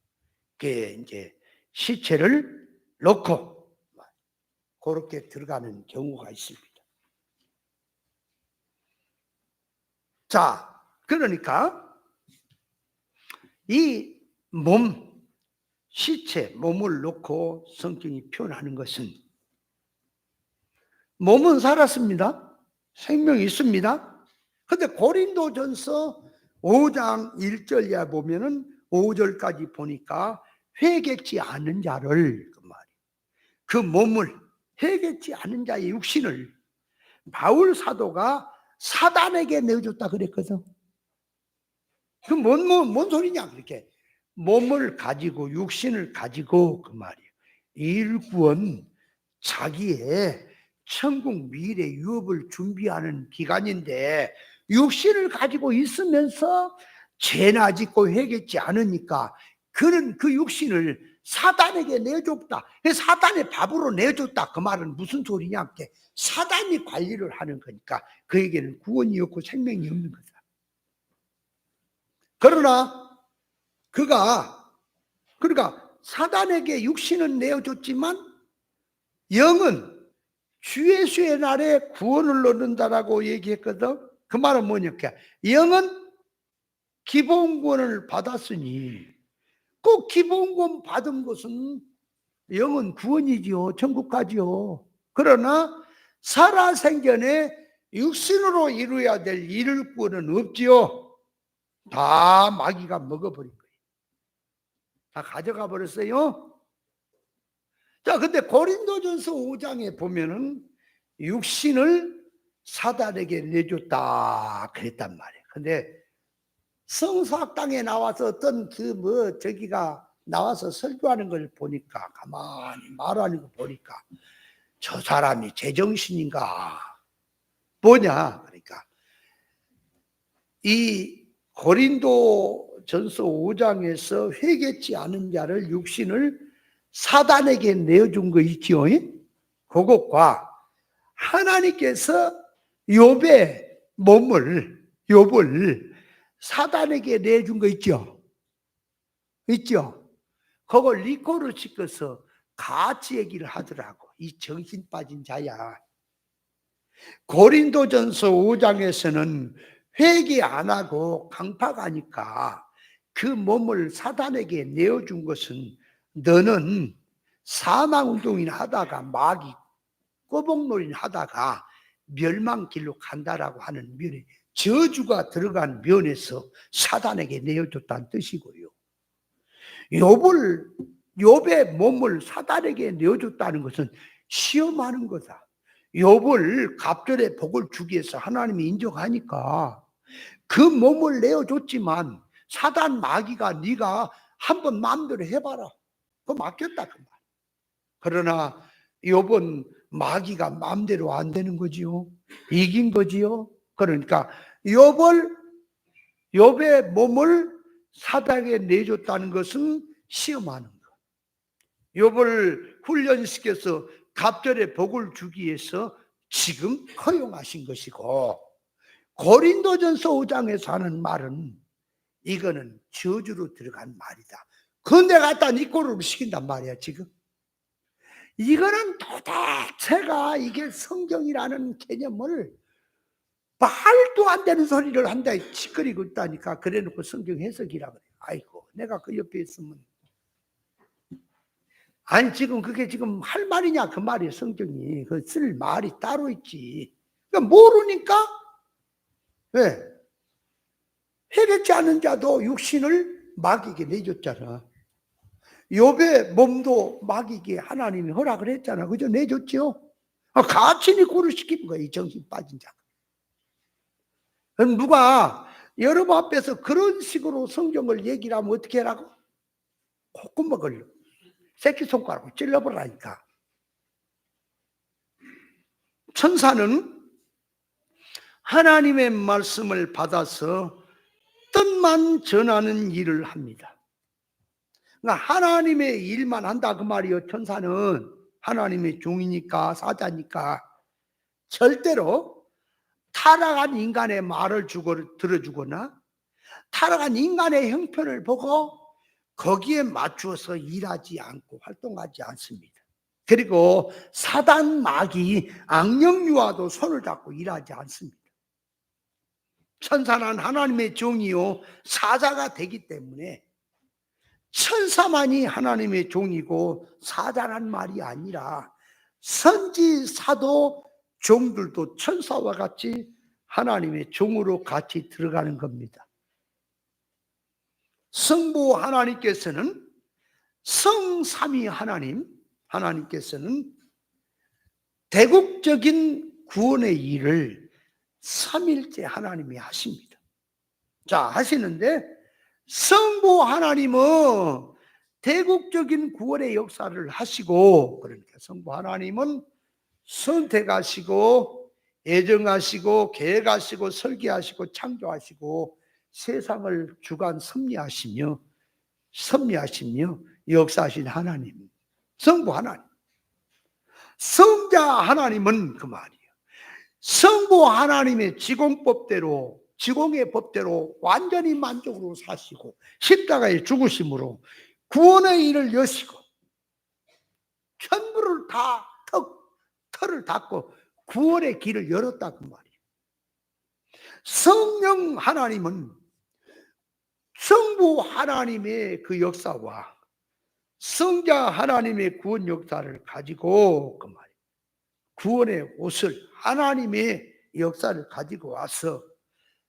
그게 이제 시체를 넣고 그렇게 들어가는 경우가 있습니다. 자, 그러니까 이 시체, 몸을 놓고 성경이 표현하는 것은 몸은 살았습니다. 생명이 있습니다. 근데 고린도전서 5장 1절에 보면은 5절까지 보니까 회개치 않은 자를 그 몸을 회개치 않은 자의 육신을 바울 사도가 사단에게 내어줬다 그랬거든. 그 뭔 소리냐 그렇게 몸을 가지고 육신을 가지고 그 말이에요. 일구원 자기의 천국 미래 유업을 준비하는 기간인데 육신을 가지고 있으면서 죄나 짓고 회개치 않으니까 그는 그 육신을 사단에게 내줬다. 사단의 밥으로 내줬다. 그 말은 무슨 소리냐? 사단이 관리를 하는 거니까 그에게는 구원이 없고 생명이 없는 거다. 그러나 그러니까 사단에게 육신은 내어줬지만 영은 주 예수의 날에 구원을 얻는다라고 얘기했거든. 그 말은 뭐냐? 영은 기본권을 받았으니 꼭 기본권 받은 것은 영은 구원이지요. 천국 가지요. 그러나 살아생전에 육신으로 이루어야 될 이룰 구원은 없지요. 다 마귀가 먹어버린 거예요. 다 가져가 버렸어요. 자, 근데 고린도전서 5장에 보면은 육신을 사단에게 내줬다 그랬단 말이에요. 근데 성서학당에 나와서 어떤 저기가 나와서 설교하는 걸 보니까 가만히 말하는 거 보니까 저 사람이 제정신인가 뭐냐. 그러니까 이 고린도전서 5장에서 회개치 않은 자를 육신을 사단에게 내어준 거 있지요. 그것과 하나님께서 욥의 욥을 사단에게 내준 거 있죠. 그걸 리코를 시켜서 같이 얘기를 하더라고. 이 정신 빠진 자야. 고린도전서 5장에서는 회개 안 하고 강팍하니까 그 몸을 사단에게 내어준 것은 너는 사망운동인 하다가 마귀 꼬복놀이 하다가 멸망길로 간다라고 하는 면에 저주가 들어간 면에서 사단에게 내어줬다는 뜻이고요. 욥의 몸을 사단에게 내어줬다는 것은 시험하는 거다. 욥을 갑절의 복을 주기 위해서 하나님이 인정하니까 그 몸을 내어줬지만 사단 마귀가 네가 한번 마음대로 해봐라. 그거 맡겼다 그 말. 그러나 욥은 마귀가 마음대로 안 되는 거지요. 이긴 거지요. 그러니까 욥의 몸을 사단에게 내줬다는 것은 시험하는 것. 욥을 훈련시켜서 갑절의 복을 주기 위해서 지금 허용하신 것이고 고린도전서 5장에서 하는 말은 이거는 저주로 들어간 말이다. 그런데 갖다 니꼬를 시킨단 말이야 지금. 이거는 도대체가 이게 성경이라는 개념을 말도 안 되는 소리를 한다 짓거리고 있다니까. 그래놓고 성경 해석이라 그래. 아이고 내가 그 옆에 있으면 아니 지금 그게 지금 할 말이냐 그 말이에요. 성경이 그 쓸 말이 따로 있지. 그러니까 모르니까 왜 회개치 않은 자도 육신을 마귀에게 내줬잖아. 욥의 몸도 마귀에게 하나님이 허락을 했잖아. 그죠? 내줬죠. 같이 니꼬를 시키는 거야 이 정신 빠진 자가. 그럼 누가 여러분 앞에서 그런 식으로 성경을 얘기를 하면 어떻게 하라고? 콧구멍을 새끼손가락으로 찔러버리니까. 천사는 하나님의 말씀을 받아서 뜻만 전하는 일을 합니다. 그러니까 하나님의 일만 한다 그 말이요. 천사는 하나님의 종이니까, 사자니까 절대로 타락한 인간의 말을 들어주거나 타락한 인간의 형편을 보고 거기에 맞추어서 일하지 않고 활동하지 않습니다. 그리고 사단 마귀 악령유와도 손을 잡고 일하지 않습니다. 천사는 하나님의 종이요 사자가 되기 때문에 천사만이 하나님의 종이고 사자란 말이 아니라 선지, 사도, 종들도 천사와 같이 하나님의 종으로 같이 들어가는 겁니다. 성부 하나님께서는 성삼위 하나님께서는 대국적인 구원의 일을 삼일째 하나님이 하십니다. 자, 하시는데 성부 하나님은 대국적인 구원의 역사를 하시고, 그러니까 성부 하나님은 선택하시고 애정하시고 계획하시고 설계하시고 창조하시고 세상을 주관 섭리하시며 역사하신 하나님, 성부 하나님. 성자 하나님은 그 말이에요. 성부 하나님의 지공의 법대로 완전히 만족으로 사시고 십자가의 죽으심으로 구원의 일을 여시고 천부를 다 털을 닫고 구원의 길을 열었다 그 말이에요. 성령 하나님은 성부 하나님의 그 역사와 성자 하나님의 구원 역사를 가지고 그 말이에요. 구원의 옷을 하나님의 역사를 가지고 와서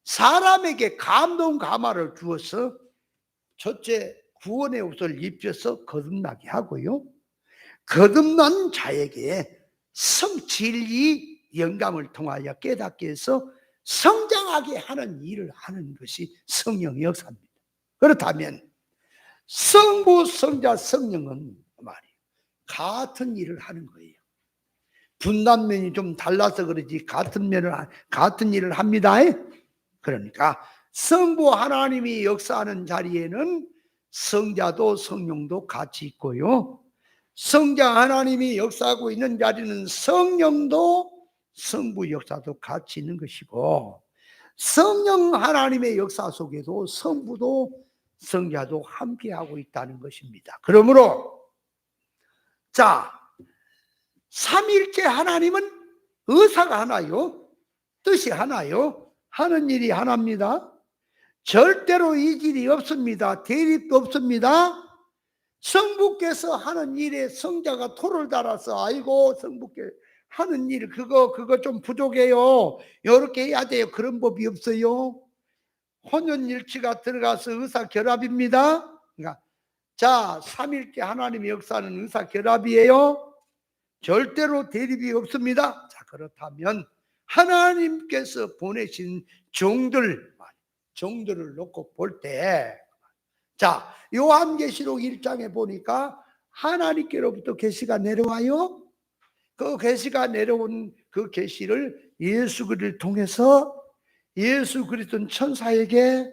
사람에게 감동 감화를 주어서 첫째 구원의 옷을 입혀서 거듭나게 하고요. 거듭난 자에게 성진리 영감을 통하여 깨닫게 해서 성장하게 하는 일을 하는 것이 성령의 역사입니다. 그렇다면 성부, 성자, 성령은 말이에요. 같은 일을 하는 거예요. 분단면이 좀 달라서 그러지 같은 일을 합니다. 그러니까 성부 하나님이 역사하는 자리에는 성자도 성령도 같이 있고요. 성자 하나님이 역사하고 있는 자리는 성령도 성부 역사도 같이 있는 것이고, 성령 하나님의 역사 속에도 성부도 성자도 함께하고 있다는 것입니다. 그러므로 자, 삼일째 하나님은 의사가 하나요? 뜻이 하나요? 하는 일이 하나입니다. 절대로 이질이 없습니다. 대립도 없습니다. 성부께서 하는 일에 성자가 토를 달아서 아이고 성부께 하는 일 그거 좀 부족해요. 이렇게 해야 돼요. 그런 법이 없어요. 혼연일치가 들어가서 의사결합입니다. 그러니까 자, 삼일째 하나님의 역사는 의사결합이에요. 절대로 대립이 없습니다. 자, 그렇다면 하나님께서 보내신 종들을 놓고 볼 때, 자, 요한계시록 1장에 보니까 하나님께로부터 계시가 내려와요. 그 계시가 내려온 그 계시를 예수 그리스도를 통해서 예수 그리스도는 천사에게,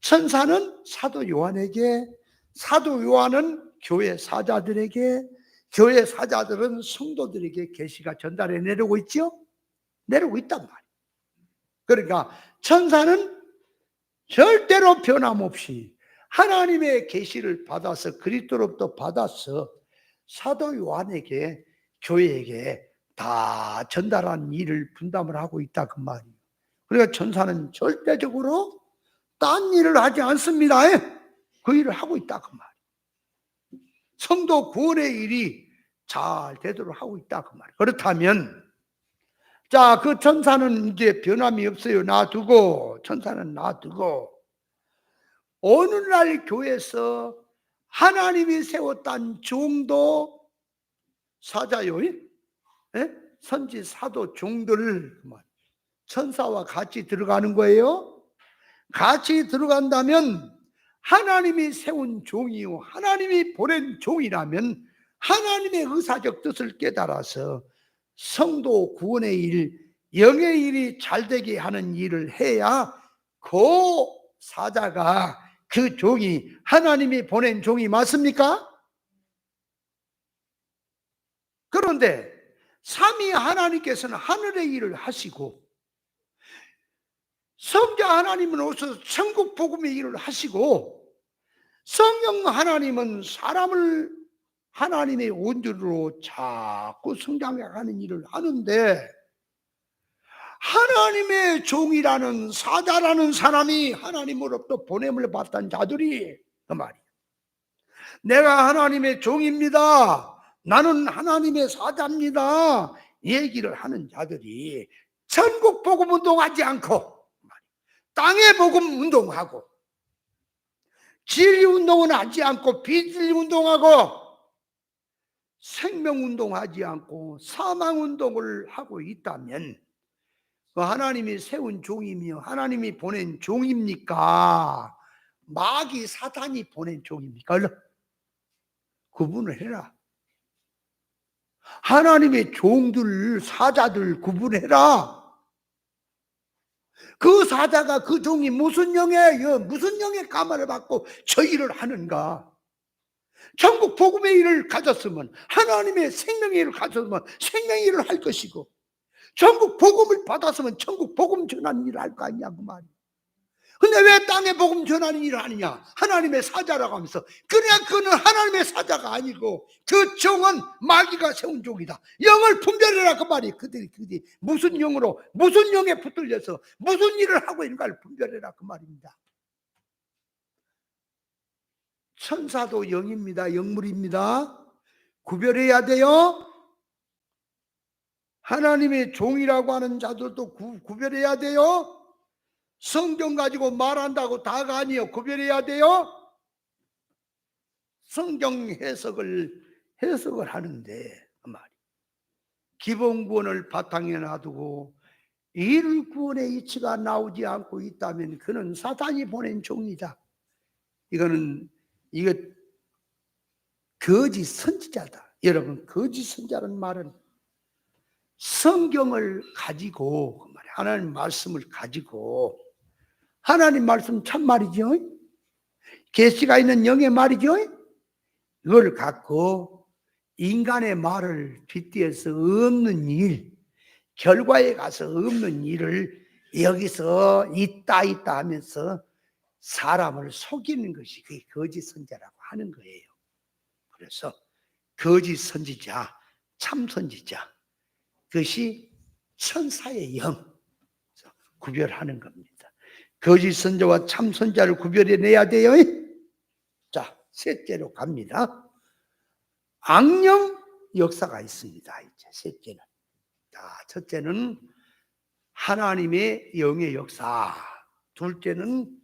천사는 사도 요한에게, 사도 요한은 교회 사자들에게, 교회 사자들은 성도들에게 계시가 전달해 내려오고 있죠. 내려오고 있단 말이에요. 그러니까 천사는 절대로 변함없이 하나님의 계시를 받아서 그리스도로부터 받아서 사도 요한에게, 교회에게 다 전달한 일을 분담을 하고 있다 그 말이에요. 그러니까 천사는 절대적으로 딴 일을 하지 않습니다. 그 일을 하고 있다 그 말이에요. 성도 구원의 일이 잘 되도록 하고 있다 그 말이에요. 그렇다면 자, 그 천사는 이제 변함이 없어요. 놔두고, 천사는 놔두고, 오늘날 교회에서 하나님이 세웠던 종도 사자요, 선지 사도 종들 천사와 같이 들어가는 거예요. 같이 들어간다면 하나님이 세운 종이요 하나님이 보낸 종이라면 하나님의 의사적 뜻을 깨달아서 성도 구원의 일, 영의 일이 잘되게 하는 일을 해야 그 사자가, 그 종이 하나님이 보낸 종이 맞습니까? 그런데 삼위 하나님께서는 하늘의 일을 하시고 성자 하나님은 오셔서 천국 복음의 일을 하시고 성령 하나님은 사람을 하나님의 온전으로 자꾸 성장해가는 일을 하는데, 하나님의 종이라는 사자라는 사람이 하나님으로부터 보냄을 받던 자들이 그 말이에요. 내가 하나님의 종입니다, 나는 하나님의 사자입니다 얘기를 하는 자들이 천국 복음 운동하지 않고 땅의 복음 운동하고 진리 운동은 하지 않고 비진리 운동하고 생명 운동하지 않고 사망 운동을 하고 있다면 그 하나님이 세운 종이며 하나님이 보낸 종입니까? 마귀 사탄이 보낸 종입니까? 구분을 해라. 하나님의 종들, 사자들 구분해라. 그 사자가, 그 종이 무슨 영의 감화를 받고 저 일을 하는가? 천국 복음의 일을 가졌으면, 하나님의 생명의 일을 가졌으면 생명의 일을 할 것이고, 천국 복음을 받았으면 천국 복음 전하는 일을 할 거 아니냐 그 말이야. 근데 왜 땅에 복음 전하는 일을 하느냐? 하나님의 사자라고 하면서. 그는 하나님의 사자가 아니고 그 종은 마귀가 세운 종이다. 영을 분별해라 그 말이에요. 그들이 무슨 영으로, 무슨 영에 붙들려서 무슨 일을 하고 있는가를 분별해라 그 말입니다. 천사도 영입니다. 영물입니다. 구별해야 돼요. 하나님의 종이라고 하는 자들도 구별해야 돼요. 성경 가지고 말한다고 다가 아니에요. 구별해야 돼요. 성경 해석을 하는데 그 말이, 기본 구원을 바탕에 놔두고 일 구원의 이치가 나오지 않고 있다면 그는 사탄이 보낸 종이다. 이거 거짓 선지자다. 여러분, 거짓 선지자라는 말은 성경을 가지고, 그 말이야, 하나님 말씀을 가지고, 하나님 말씀 참말이죠. 계시가 있는 영의 말이죠. 이걸 갖고 인간의 말을 빗대어서 없는 일, 결과에 가서 없는 일을 여기서 있다 하면서 사람을 속이는 것이 그게 거짓 선지자라고 하는 거예요. 그래서 거짓 선지자, 참 선지자, 그것이 천사의 영, 구별하는 겁니다. 거짓 선자와 참 선자를 구별해내야 돼요. 자, 셋째로 갑니다. 악령 역사가 있습니다. 이제 셋째는, 첫째는 하나님의 영의 역사, 둘째는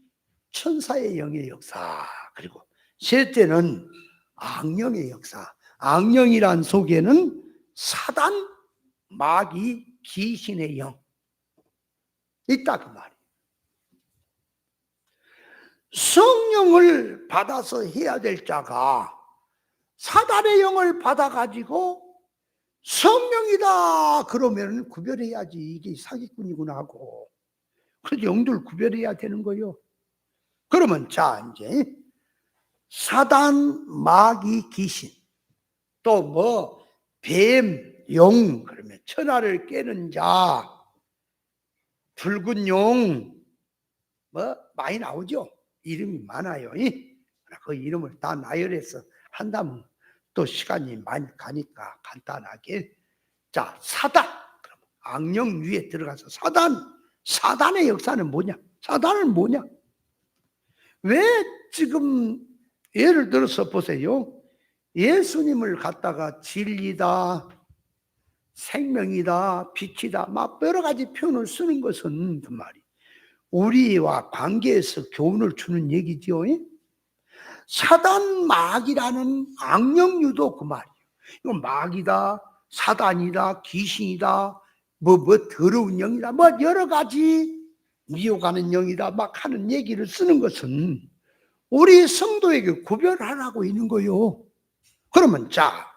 천사의 영의 역사, 그리고 셋째는 악령의 역사. 악령이란 속에는 사단, 마귀, 귀신의 영 있다 그 말이에요. 성령을 받아서 해야 될 자가 사단의 영을 받아가지고 성령이다 그러면 구별해야지, 이게 사기꾼이구나 하고, 그래서 영들 구별해야 되는 거예요. 그러면 자, 이제 사단, 마귀, 귀신, 또 뱀, 용, 그러면 천하를 깨는 자, 붉은 용, 많이 나오죠. 이름이 많아요. 그 이름을 다 나열해서 한다면 또 시간이 많이 가니까 간단하게. 자, 사단. 그럼 악령 위에 들어가서 사단의 역사는 뭐냐? 사단은 뭐냐? 왜 지금 예를 들어서 보세요. 예수님을 갖다가 진리다, 생명이다, 빛이다, 막 여러 가지 표현을 쓰는 것은 그 말이 우리와 관계에서 교훈을 주는 얘기죠. 사단, 마귀라는 악령류도 그 말이에요. 이건 마귀다, 사단이다, 귀신이다, 더러운 영이다, 여러 가지 미혹하는 영이다 막 하는 얘기를 쓰는 것은 우리 성도에게 구별하라고 있는 거요. 그러면 자,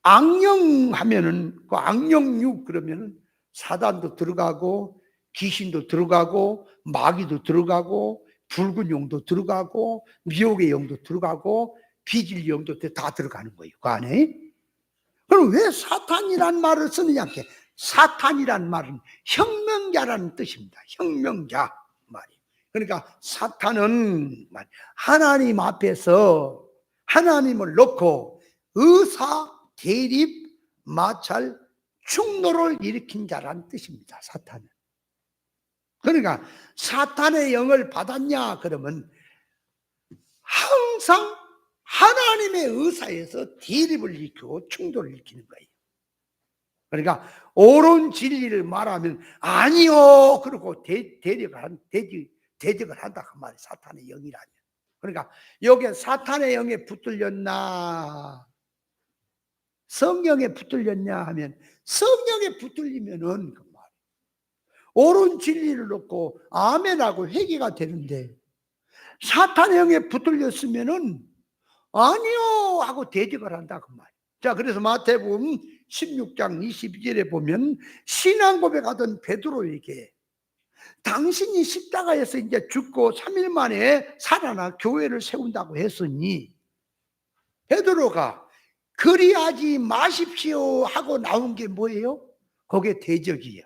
악령 하면은 그 악령육 그러면은 사단도 들어가고 귀신도 들어가고 마귀도 들어가고 붉은 용도 들어가고 미혹의 영도 들어가고 비질 영도 다 들어가는 거예요. 그 안에. 그럼 왜 사탄이란 말을 쓰느냐? 사탄이란 말은 혁명자라는 뜻입니다. 혁명자 말이에요. 그러니까 사탄은 하나님 앞에서 하나님을 놓고 의사, 대립, 마찰, 충돌을 일으킨 자라는 뜻입니다. 사탄은. 그러니까 사탄의 영을 받았냐 그러면 항상 하나님의 의사에서 대립을 일으키고 충돌을 일으키는 거예요. 그러니까 옳은 진리를 말하면 아니요 그러고 대적을 한다 그 말이에요. 사탄의 영이라면. 그러니까 여기에 사탄의 영에 붙들렸나 성령에 붙들렸냐 하면 성령에 붙들리면은 그 말 옳은 진리를 놓고 아멘하고 회개가 되는데 사탄의 영에 붙들렸으면은 아니요 하고 대적을 한다 그 말. 자, 그래서 마태복음 16장 22절에 보면 신앙 고백하던 베드로에게 당신이 십자가에서 이제 죽고 3일 만에 살아나 교회를 세운다고 했으니 베드로가 그리하지 마십시오 하고 나온 게 뭐예요? 그게 대적이에요.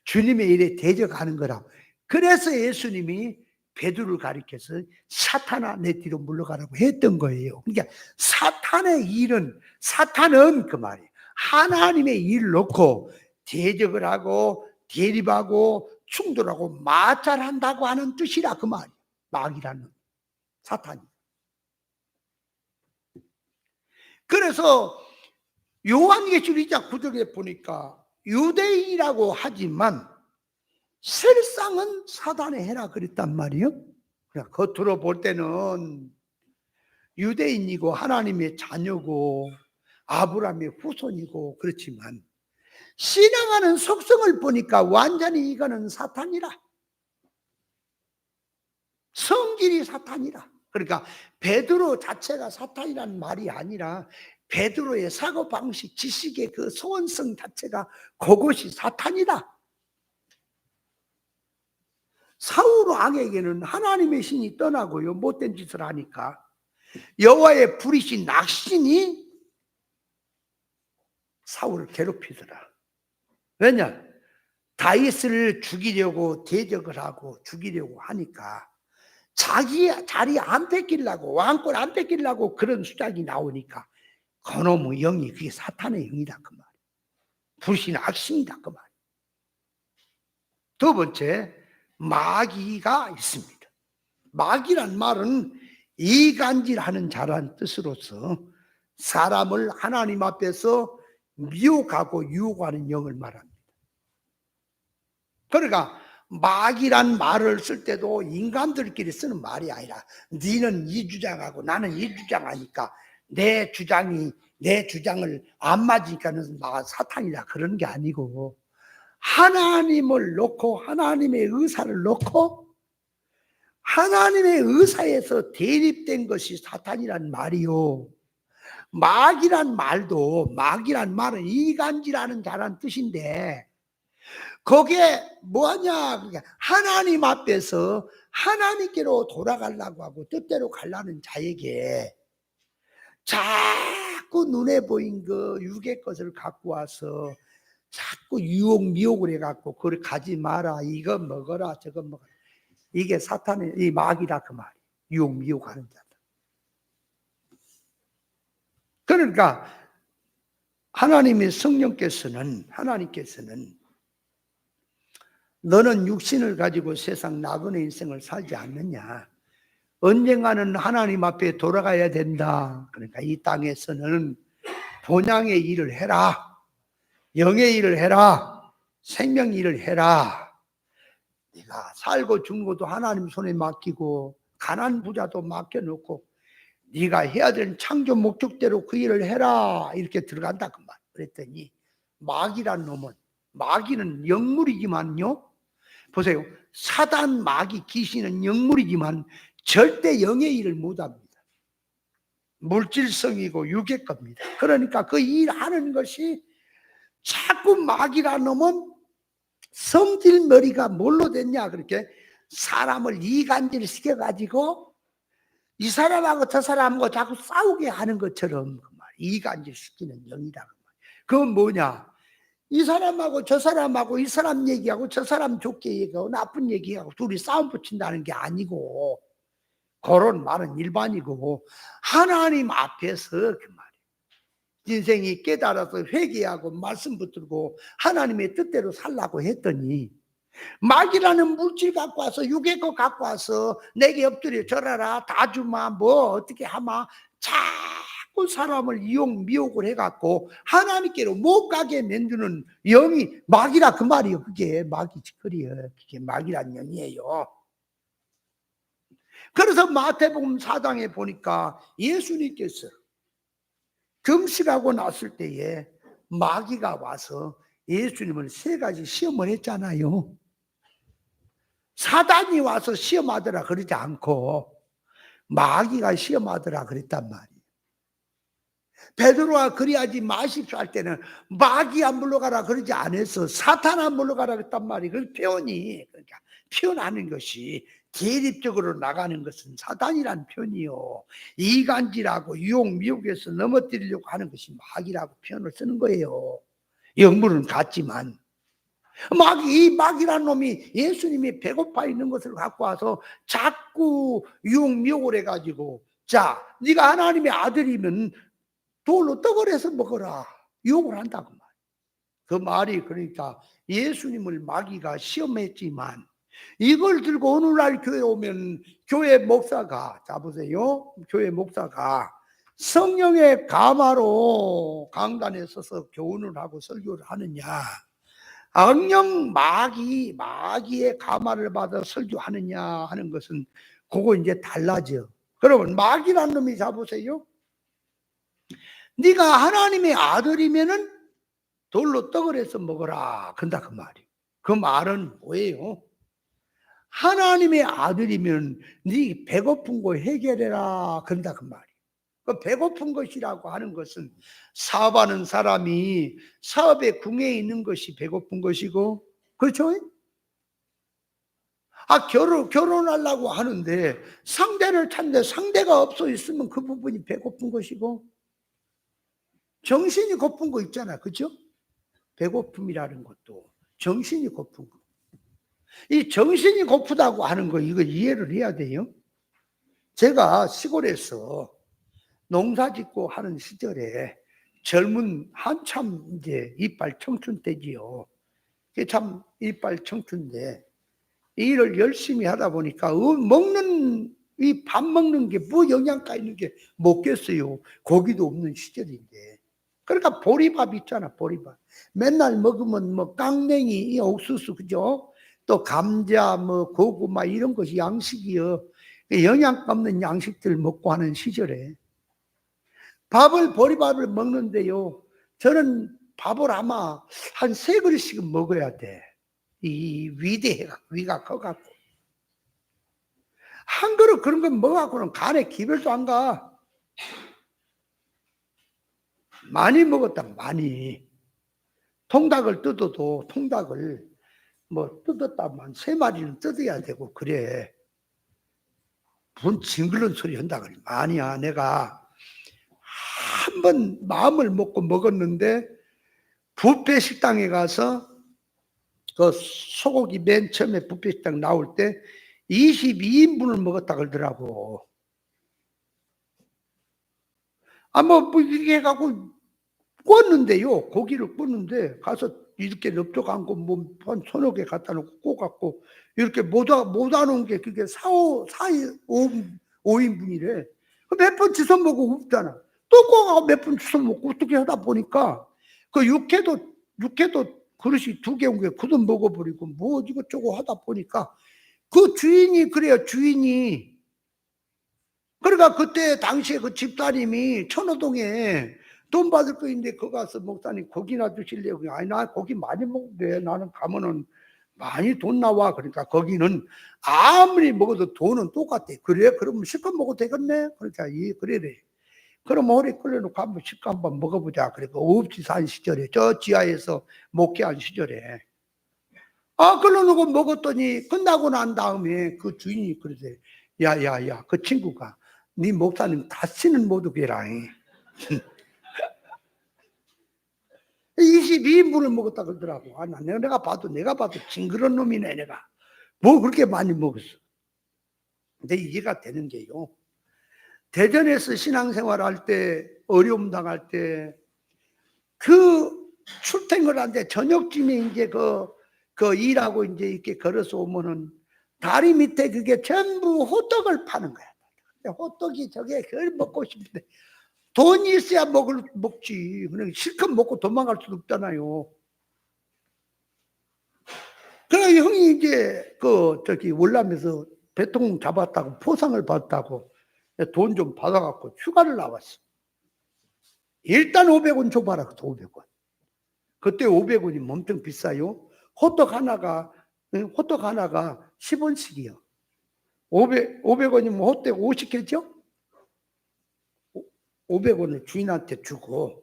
주님의 일에 대적하는 거라. 그래서 예수님이 베드로를 가리켜서 사탄아 내 뒤로 물러가라고 했던 거예요. 그러니까 사탄은 그 말이에요. 하나님의 일을 놓고 대적을 하고 대립하고 충돌하고 마찰한다고 하는 뜻이라 그 말이에요. 마귀라는 사탄이. 그래서 요한계시록 2장 9절에 보니까 유대인이라고 하지만 실상은 사단의 해라 그랬단 말이에요. 겉으로 볼 때는 유대인이고 하나님의 자녀고 아브라함의 후손이고 그렇지만 신앙하는 속성을 보니까 완전히 이거는 사탄이라. 성질이 사탄이라. 그러니까 베드로 자체가 사탄이라는 말이 아니라 베드로의 사고방식, 지식의 그 소원성 자체가 그것이 사탄이다. 사울 왕에게는 하나님의 신이 떠나고요 못된 짓을 하니까 여호와의 불이신 낙신이 사울을 괴롭히더라. 왜냐? 다윗을 죽이려고 대적을 하고 죽이려고 하니까 자기 자리 안 뺏기려고 왕권 안 뺏기려고 그런 수작이 나오니까 그놈의 영이 그게 사탄의 영이다 그 말. 불신 악신이다 그 말. 두 번째 마귀가 있습니다. 마귀란 말은 이간질하는 자란 뜻으로서 사람을 하나님 앞에서 미혹하고 유혹하는 영을 말합니다. 그러니까 마귀란 말을 쓸 때도 인간들끼리 쓰는 말이 아니라 너는 이 주장하고 나는 이 주장하니까 내 주장을 안 맞으니까는 사탄이라 그런 게 아니고 하나님을 놓고 하나님의 의사를 놓고 하나님의 의사에서 대립된 것이 사탄이란 말이요. 마귀란 말은 이간질하는 자란 뜻인데 거기에 뭐하냐? 그러니까 하나님 앞에서 하나님께로 돌아가려고 하고 뜻대로 가려는 자에게 자꾸 눈에 보인 그 육의 것을 갖고 와서 자꾸 미혹을 해갖고 그걸 가지 마라, 이거 먹어라, 저거 먹어라. 이게 사탄의 이 마귀다 그 말이에요. 미혹하는 자다. 그러니까 하나님의 성령께서는 너는 육신을 가지고 세상 나그네 인생을 살지 않느냐. 언젠가는 하나님 앞에 돌아가야 된다. 그러니까 이 땅에서는 본향의 일을 해라. 영의 일을 해라. 생명 일을 해라. 네가 살고 죽는 것도 하나님 손에 맡기고 가난 부자도 맡겨놓고 네가 해야 되는 창조 목적대로 그 일을 해라. 이렇게 들어간다 그 말. 그랬더니 마귀란 놈은 마귀는 영물이지만요 보세요. 사단, 마귀, 귀신은 영물이지만 절대 영의 일을 못합니다. 물질성이고 육의 겁니다. 그러니까 그 일하는 것이 자꾸 마귀라 놈은 성질머리가 뭘로 됐냐, 그렇게 사람을 이간질 시켜가지고 이 사람하고 저 사람하고 자꾸 싸우게 하는 것처럼 그 말, 이간질 시키는 영이다. 그 말. 그건 뭐냐? 이 사람하고 저 사람하고 이 사람 얘기하고 저 사람 좋게 얘기하고 나쁜 얘기하고 둘이 싸움 붙인다는 게 아니고, 그런 말은 일반이고, 하나님 앞에서 그 말이에요. 인생이 깨달아서 회개하고 말씀 붙들고 하나님의 뜻대로 살라고 했더니 마귀라는 물질 갖고 와서, 육의 것 갖고 와서 내게 엎드려 절하라, 다 주마, 뭐 어떻게 하마, 자꾸 사람을 이용 미혹을 해갖고 하나님께로 못 가게 만드는 영이 마귀라, 그 말이요. 그게 마귀 짓거리요. 그게 마귀란 영이에요. 그래서 마태복음 4장에 보니까 예수님께서 금식하고 났을 때에 마귀가 와서 예수님을 3가지 시험을 했잖아요. 사단이 와서 시험하더라 그러지 않고 마귀가 시험하더라 그랬단 말이에요. 베드로가 그리하지 마십시오 할 때는 마귀 안 물러가라 그러지 않았어. 사탄 안 물러가라 그랬단 말이에요. 그 표현이, 그러니까 표현하는 것이 대립적으로 나가는 것은 사단이란 표현이요. 이간질하고 유혹 미혹에서 넘어뜨리려고 하는 것이 마귀라고 표현을 쓰는 거예요. 영물은 같지만 이 마귀란 놈이 예수님이 배고파 있는 것을 갖고 와서 자꾸 유혹 미혹을 해가지고, 자, 네가 하나님의 아들이면 돌로 떡을 해서 먹어라, 유혹을 한다고 말. 그 말이, 그러니까 예수님을 마귀가 시험했지만 이걸 들고 오늘날 교회 오면 교회 목사가, 자 보세요, 교회 목사가 성령의 감화로 강단에 서서 교훈을 하고 설교를 하느냐, 악령 마귀의 감화를 받아 설교하느냐 하는 것은 그거 이제 달라져. 그러면 마귀란 놈이, 잡으세요, 네가 하나님의 아들이면은 돌로 떡을 해서 먹어라 근다 그 말이에요. 그 말은 뭐예요? 하나님의 아들이면 네 배고픈 거 해결해라 근다 그 말이에요. 그 배고픈 것이라고 하는 것은 사업하는 사람이 사업에 궁에 있는 것이 배고픈 것이고, 그렇죠? 결혼하려고 하는데 상대를 찾는데 상대가 없어 있으면 그 부분이 배고픈 것이고, 정신이 고픈 거 있잖아, 그죠? 배고픔이라는 것도 정신이 고픈 거. 이 정신이 고프다고 하는 거, 이거 이해를 해야 돼요. 제가 시골에서 농사 짓고 하는 시절에 젊은 한참 이제 이빨 청춘 때지요. 그게 참 이빨 청춘인데 이 일을 열심히 하다 보니까 먹는, 이 밥 먹는 게 뭐 영양가 있는 게 먹겠어요. 고기도 없는 시절인데. 그러니까 보리밥 있잖아, 보리밥. 맨날 먹으면 뭐 깡냉이, 옥수수, 그죠? 또 감자, 뭐 고구마 이런 것이 양식이요. 영양가 없는 양식들 먹고 하는 시절에 보리밥을 먹는데요, 저는 밥을 아마 한 3그릇씩은 먹어야 돼. 이 위가 커갖고. 한 그릇 그런 거 먹어갖고는 간에 기별도 안 가. 많이 먹었다, 많이. 통닭을 뜯어도 통닭을 뭐 뜯었다만 3마리는 뜯어야 되고 그래. 뭔 징그러운 소리 한다 그래. 아니야, 내가 한 번 마음을 먹고 먹었는데 뷔페 식당에 가서 그 소고기 맨 처음에 뷔페 식당 나올 때 22인분을 먹었다 그러더라고. 뭐 이렇게 해갖고 구웠는데요, 고기를 구웠는데 가서 이렇게 넓적 않고 뭐 한 3-4개 갖다 놓고 구워갖고 이렇게 못 와놓은 게 그게 5인분이래. 몇 번 주워 먹고 없잖아. 또 구워갖고 몇 번 주워 먹고 어떻게 하다 보니까 그 육회도 그릇이 2개 온 게 그도 먹어버리고 뭐 이것저것 하다 보니까 그 주인이 그래요, 주인이. 그러니까 그때 당시에 그 집사님이 천호동에 돈 받을 거 있는데 거기 가서 목사님 고기나 주실래요? 아니, 나 고기 많이 먹는데 나는 가면은 많이 돈 나와. 그러니까 거기는 아무리 먹어도 돈은 똑같대. 그래? 그러면 실컷 먹어도 되겠네? 그러니까, 그래래. 그럼 오래 끓여놓고 한번 실컷 한번 먹어보자. 그러니까 없이 산 시절에, 저 지하에서 목회한 시절에. 끓여놓고 먹었더니 끝나고 난 다음에 그 주인이 그러대. 야, 야, 야, 그 친구가, 네 목사님 다시는 못 오게 해라. 22인분을 먹었다 그러더라고. 내가 봐도 징그러운 놈이네, 내가. 뭐 그렇게 많이 먹었어. 근데 이해가 되는 게요. 대전에서 신앙생활 할 때, 어려움 당할 때, 그 출퇴근을 하는데 저녁쯤에 이제 그 일하고 이제 이렇게 걸어서 오면은 다리 밑에 그게 전부 호떡을 파는 거야. 호떡이 저게 그걸 먹고 싶은데 돈이 있어야 먹지. 그냥 실컷 먹고 도망갈 수도 없잖아요. 그래, 형이 이제 월남에서 대통령 잡았다고 포상을 받았다고 돈 좀 받아갖고 휴가를 나왔어. 일단 500원 줘봐라. 500원. 그때 500원이 엄청 비싸요. 호떡 하나가 10원씩이요. 500원이면 호떡 50개죠? 500원을 주인한테 주고,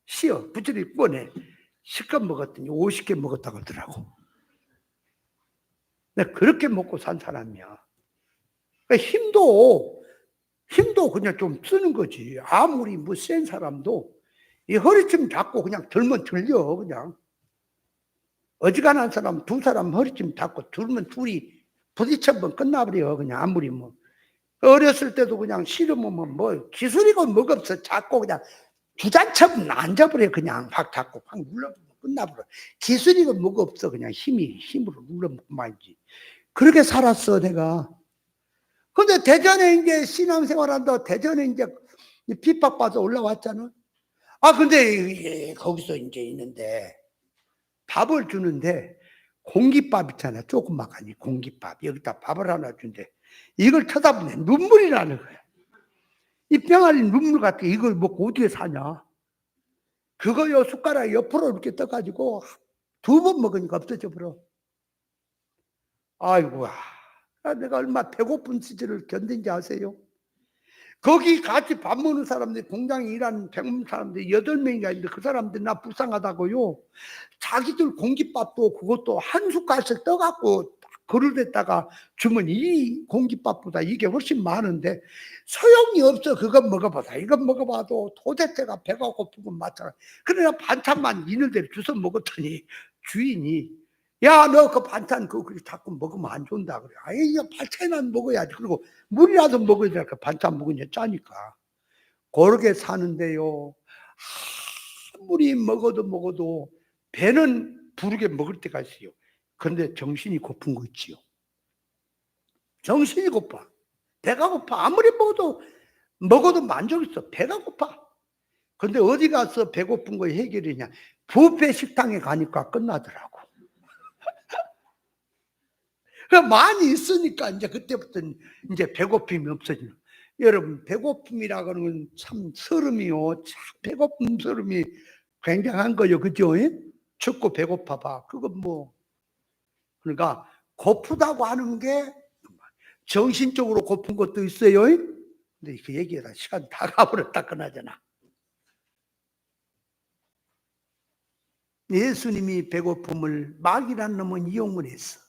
쉬어. 부지런히 꺼내. 실컷 먹었더니 50개 먹었다고 하더라고. 내가 그렇게 먹고 산 사람이야. 힘도 그냥 좀 쓰는 거지. 아무리 뭐 센 사람도 이 허리춤 잡고 그냥 들면 들려. 그냥 어지간한 사람 두 사람 허리춤 잡고 들면 둘이 부딪혀면 끝나버려. 그냥 아무리 뭐 어렸을 때도 그냥 싫으면 뭐 기술이고 뭐가 없어. 잡고 그냥 주자처럼 앉아버려. 그냥 확 잡고 확 눌러보면 끝나버려. 기술이고 뭐가 없어. 그냥 힘으로 눌러먹고 말지. 그렇게 살았어 내가. 근데 대전에 이제 신앙생활한다. 대전에 이제 핍박받아 올라왔잖아. 근데 거기서 이제 있는데 밥을 주는데 공깃밥 있잖아. 조그마하니 공깃밥. 여기다 밥을 하나 준대. 이걸 쳐다보면 눈물이 나는 거야. 이 병아리 눈물 같아. 이걸 먹고 어디에 사냐. 그거요 숟가락 옆으로 이렇게 떠가지고 2번 먹으니까 없어져 버려. 아이고, 내가 얼마 배고픈 시절을 견딘지 아세요? 거기 같이 밥 먹는 사람들, 공장에 일하는 백문 사람들이 8명이가 있는데 그 사람들 나 불쌍하다고요. 자기들 공깃밥도 그것도 한 숟갈씩 떠갖고 그릇에다가 주면 이 공깃밥보다 이게 훨씬 많은데 소용이 없어. 그거 먹어봐서 이거 먹어봐도 도대체가 배가 고픈 건 맞잖아. 그러나 반찬만 있는 대로 주워 먹었더니 주인이 야, 너 그 반찬 그거 자꾸 먹으면 안 좋다 그래. 이거 반찬만 먹어야지. 그리고 물이라도 먹어야 돼. 그 반찬 먹으니까 짜니까. 그렇게 사는데요. 아무리 먹어도 배는 부르게 먹을 때가 있어요. 그런데 정신이 고픈 거 있지요. 정신이 고파. 배가 고파. 아무리 먹어도 만족 있어. 배가 고파. 근데 어디 가서 배고픈 거 해결이냐. 뷔페 식당에 가니까 끝나더라고. 많이 있으니까 이제 그때부터는 이제 배고픔이 없어지는. 여러분, 배고픔이라고 하는 건 참 서름이요. 참 배고픔 서름이 굉장한 거요. 그죠? 춥고 배고파봐. 그건 뭐. 그러니까 고프다고 하는 게 정신적으로 고픈 것도 있어요. 근데 그 얘기가 시간 다 가버렸다 그나저나. 예수님이 배고픔을 마귀란 놈은 이용을 했어.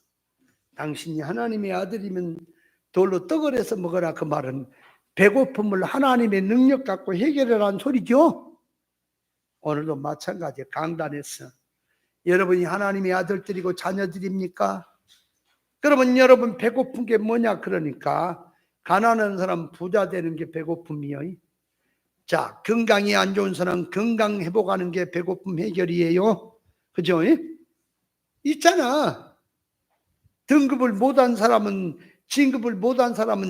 당신이 하나님의 아들이면 돌로 떡을 해서 먹어라. 그 말은 배고픔을 하나님의 능력 갖고 해결하라는 소리죠. 오늘도 마찬가지. 강단에서 여러분이 하나님의 아들들이고 자녀들입니까? 그러면 여러분 배고픈 게 뭐냐? 그러니까 가난한 사람 부자 되는 게 배고픔이요. 자, 건강이 안 좋은 사람 건강 회복하는 게 배고픔 해결이에요. 그죠? 있잖아. 등급을 못한 사람은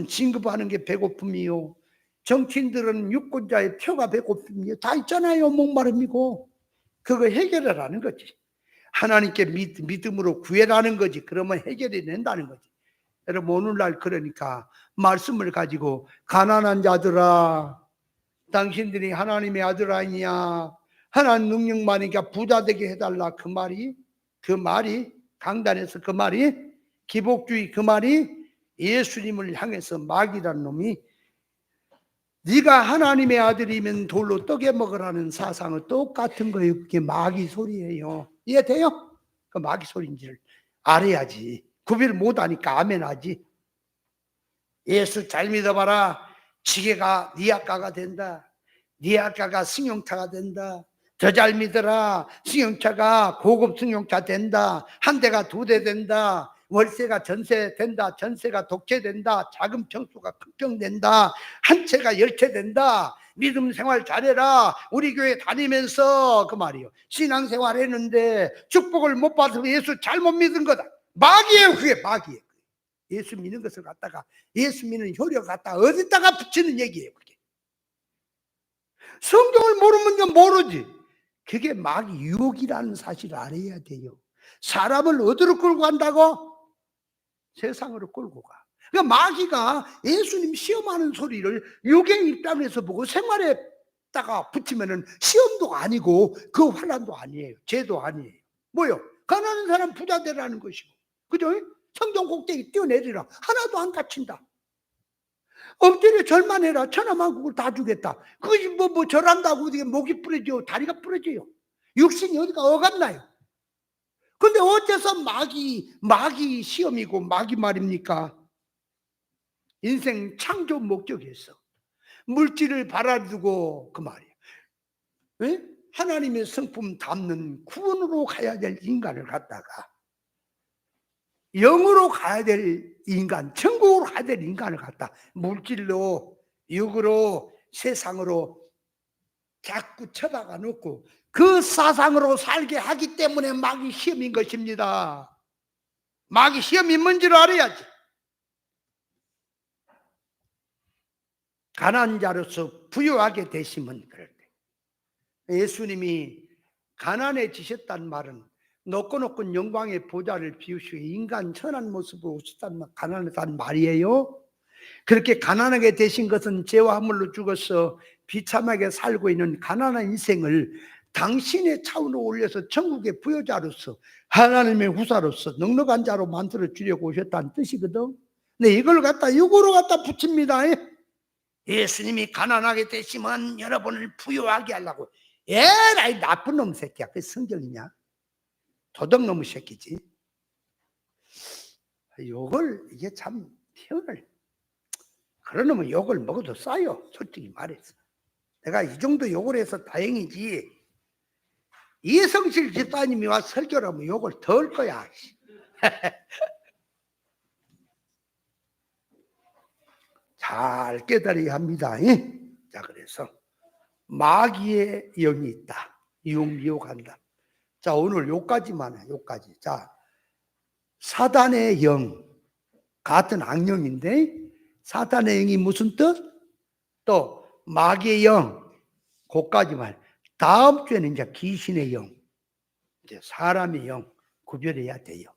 진급하는 게 배고픔이요. 정치인들은 유권자의 표가 배고픔이요. 다 있잖아요. 목마름이고. 그거 해결하라는 거지. 하나님께 믿음으로 구해라는 거지. 그러면 해결이 된다는 거지. 여러분 오늘날 그러니까 말씀을 가지고 가난한 자들아 당신들이 하나님의 아들 아니냐. 하나님 능력 많으니까 부자 되게 해달라. 그 말이 그 말이, 강단에서 그 말이, 기복주의 그 말이 예수님을 향해서 마귀라는 놈이 네가 하나님의 아들이면 돌로 떡에 먹으라는 사상은 똑같은 거예요. 그게 마귀 소리예요. 이해돼요? 그 마귀 소리인지를 알아야지. 구별 못하니까 아멘 하지. 예수 잘 믿어봐라. 지게가 네 아까가 된다. 네 아까가 승용차가 된다. 더 잘 믿어라. 승용차가 고급 승용차 된다. 한 대가 두 대 된다. 월세가 전세 된다. 전세가 독채 된다. 자금 평수가 걱정된다. 한 채가 열 채 된다. 믿음 생활 잘해라. 우리 교회 다니면서 그 말이요. 신앙생활 했는데 축복을 못 받아서 예수 잘못 믿은 거다. 마귀예요. 그게 마귀예요. 예수 믿는 것을 갖다가, 예수 믿는 효력 갖다가 어디다가 붙이는 얘기예요. 그게. 성경을 모르면 모르지. 그게 마귀 유혹이라는 사실을 알아야 돼요. 사람을 어디로 끌고 간다고? 세상으로 끌고 가. 그러니까 마귀가 예수님 시험하는 소리를 유경 입장에서 보고 생활에다가 붙이면은 시험도 아니고 그 환난도 아니에요. 죄도 아니에요. 뭐요? 가난한 사람 부자 되라는 것이고. 그죠? 성경 꼭대기 뛰어내리라. 하나도 안 다친다. 엎드려 절만 해라. 천하만국을 다 주겠다. 그것이 뭐 절한다고 어디게 목이 부러져요? 다리가 부러져요. 육신이 어디가 어갔나요? 근데 어째서 마귀 시험이고 마귀 말입니까? 인생 창조 목적에서 물질을 바라두고 그 말이에요. 왜? 하나님의 성품 담는 구원으로 가야 될 인간을 갖다가 영으로 가야 될 인간, 천국으로 가야 될 인간을 갖다 물질로, 육으로, 세상으로 자꾸 쳐박아 놓고 그 사상으로 살게 하기 때문에 마귀 시험인 것입니다. 마귀 시험이 뭔지를 알아야지. 가난한 자로서 부유하게 되시면 그럴 때 예수님이 가난해지셨다는 말은 높고 영광의 보좌를 비우시고 인간 천한 모습으로 오셨다는 말, 가난하다는 말이에요. 그렇게 가난하게 되신 것은 죄와 허물로 죽어서 비참하게 살고 있는 가난한 인생을 당신의 차원으로 올려서 천국의 부여자로서 하나님의 후사로서 넉넉한 자로 만들어 주려고 오셨다는 뜻이거든. 근데 이걸 갖다 육으로 갖다 붙입니다. 예수님이 가난하게 되시면 여러분을 부유하게 하려고. 에라이 나쁜 놈 새끼야. 그게 성경이냐? 도덕놈의 새끼지. 욕을 이게 참 표현을, 그런 놈은 욕을 먹어도 싸요. 솔직히 말해서 내가 이 정도 욕을 해서 다행이지, 이성실 집사님이 와서 설교를 하면 욕을 더 할 거야. 잘 깨달아야 합니다. 자, 그래서 마귀의 영이 있다. 유혹한다. 자, 오늘 요까지만 해. 요까지. 자, 사단의 영, 같은 악령인데 사단의 영이 무슨 뜻? 또 마귀의 영, 그까지만. 다음 주에는 이제 귀신의 영, 이제 사람의 영 구별해야 돼요.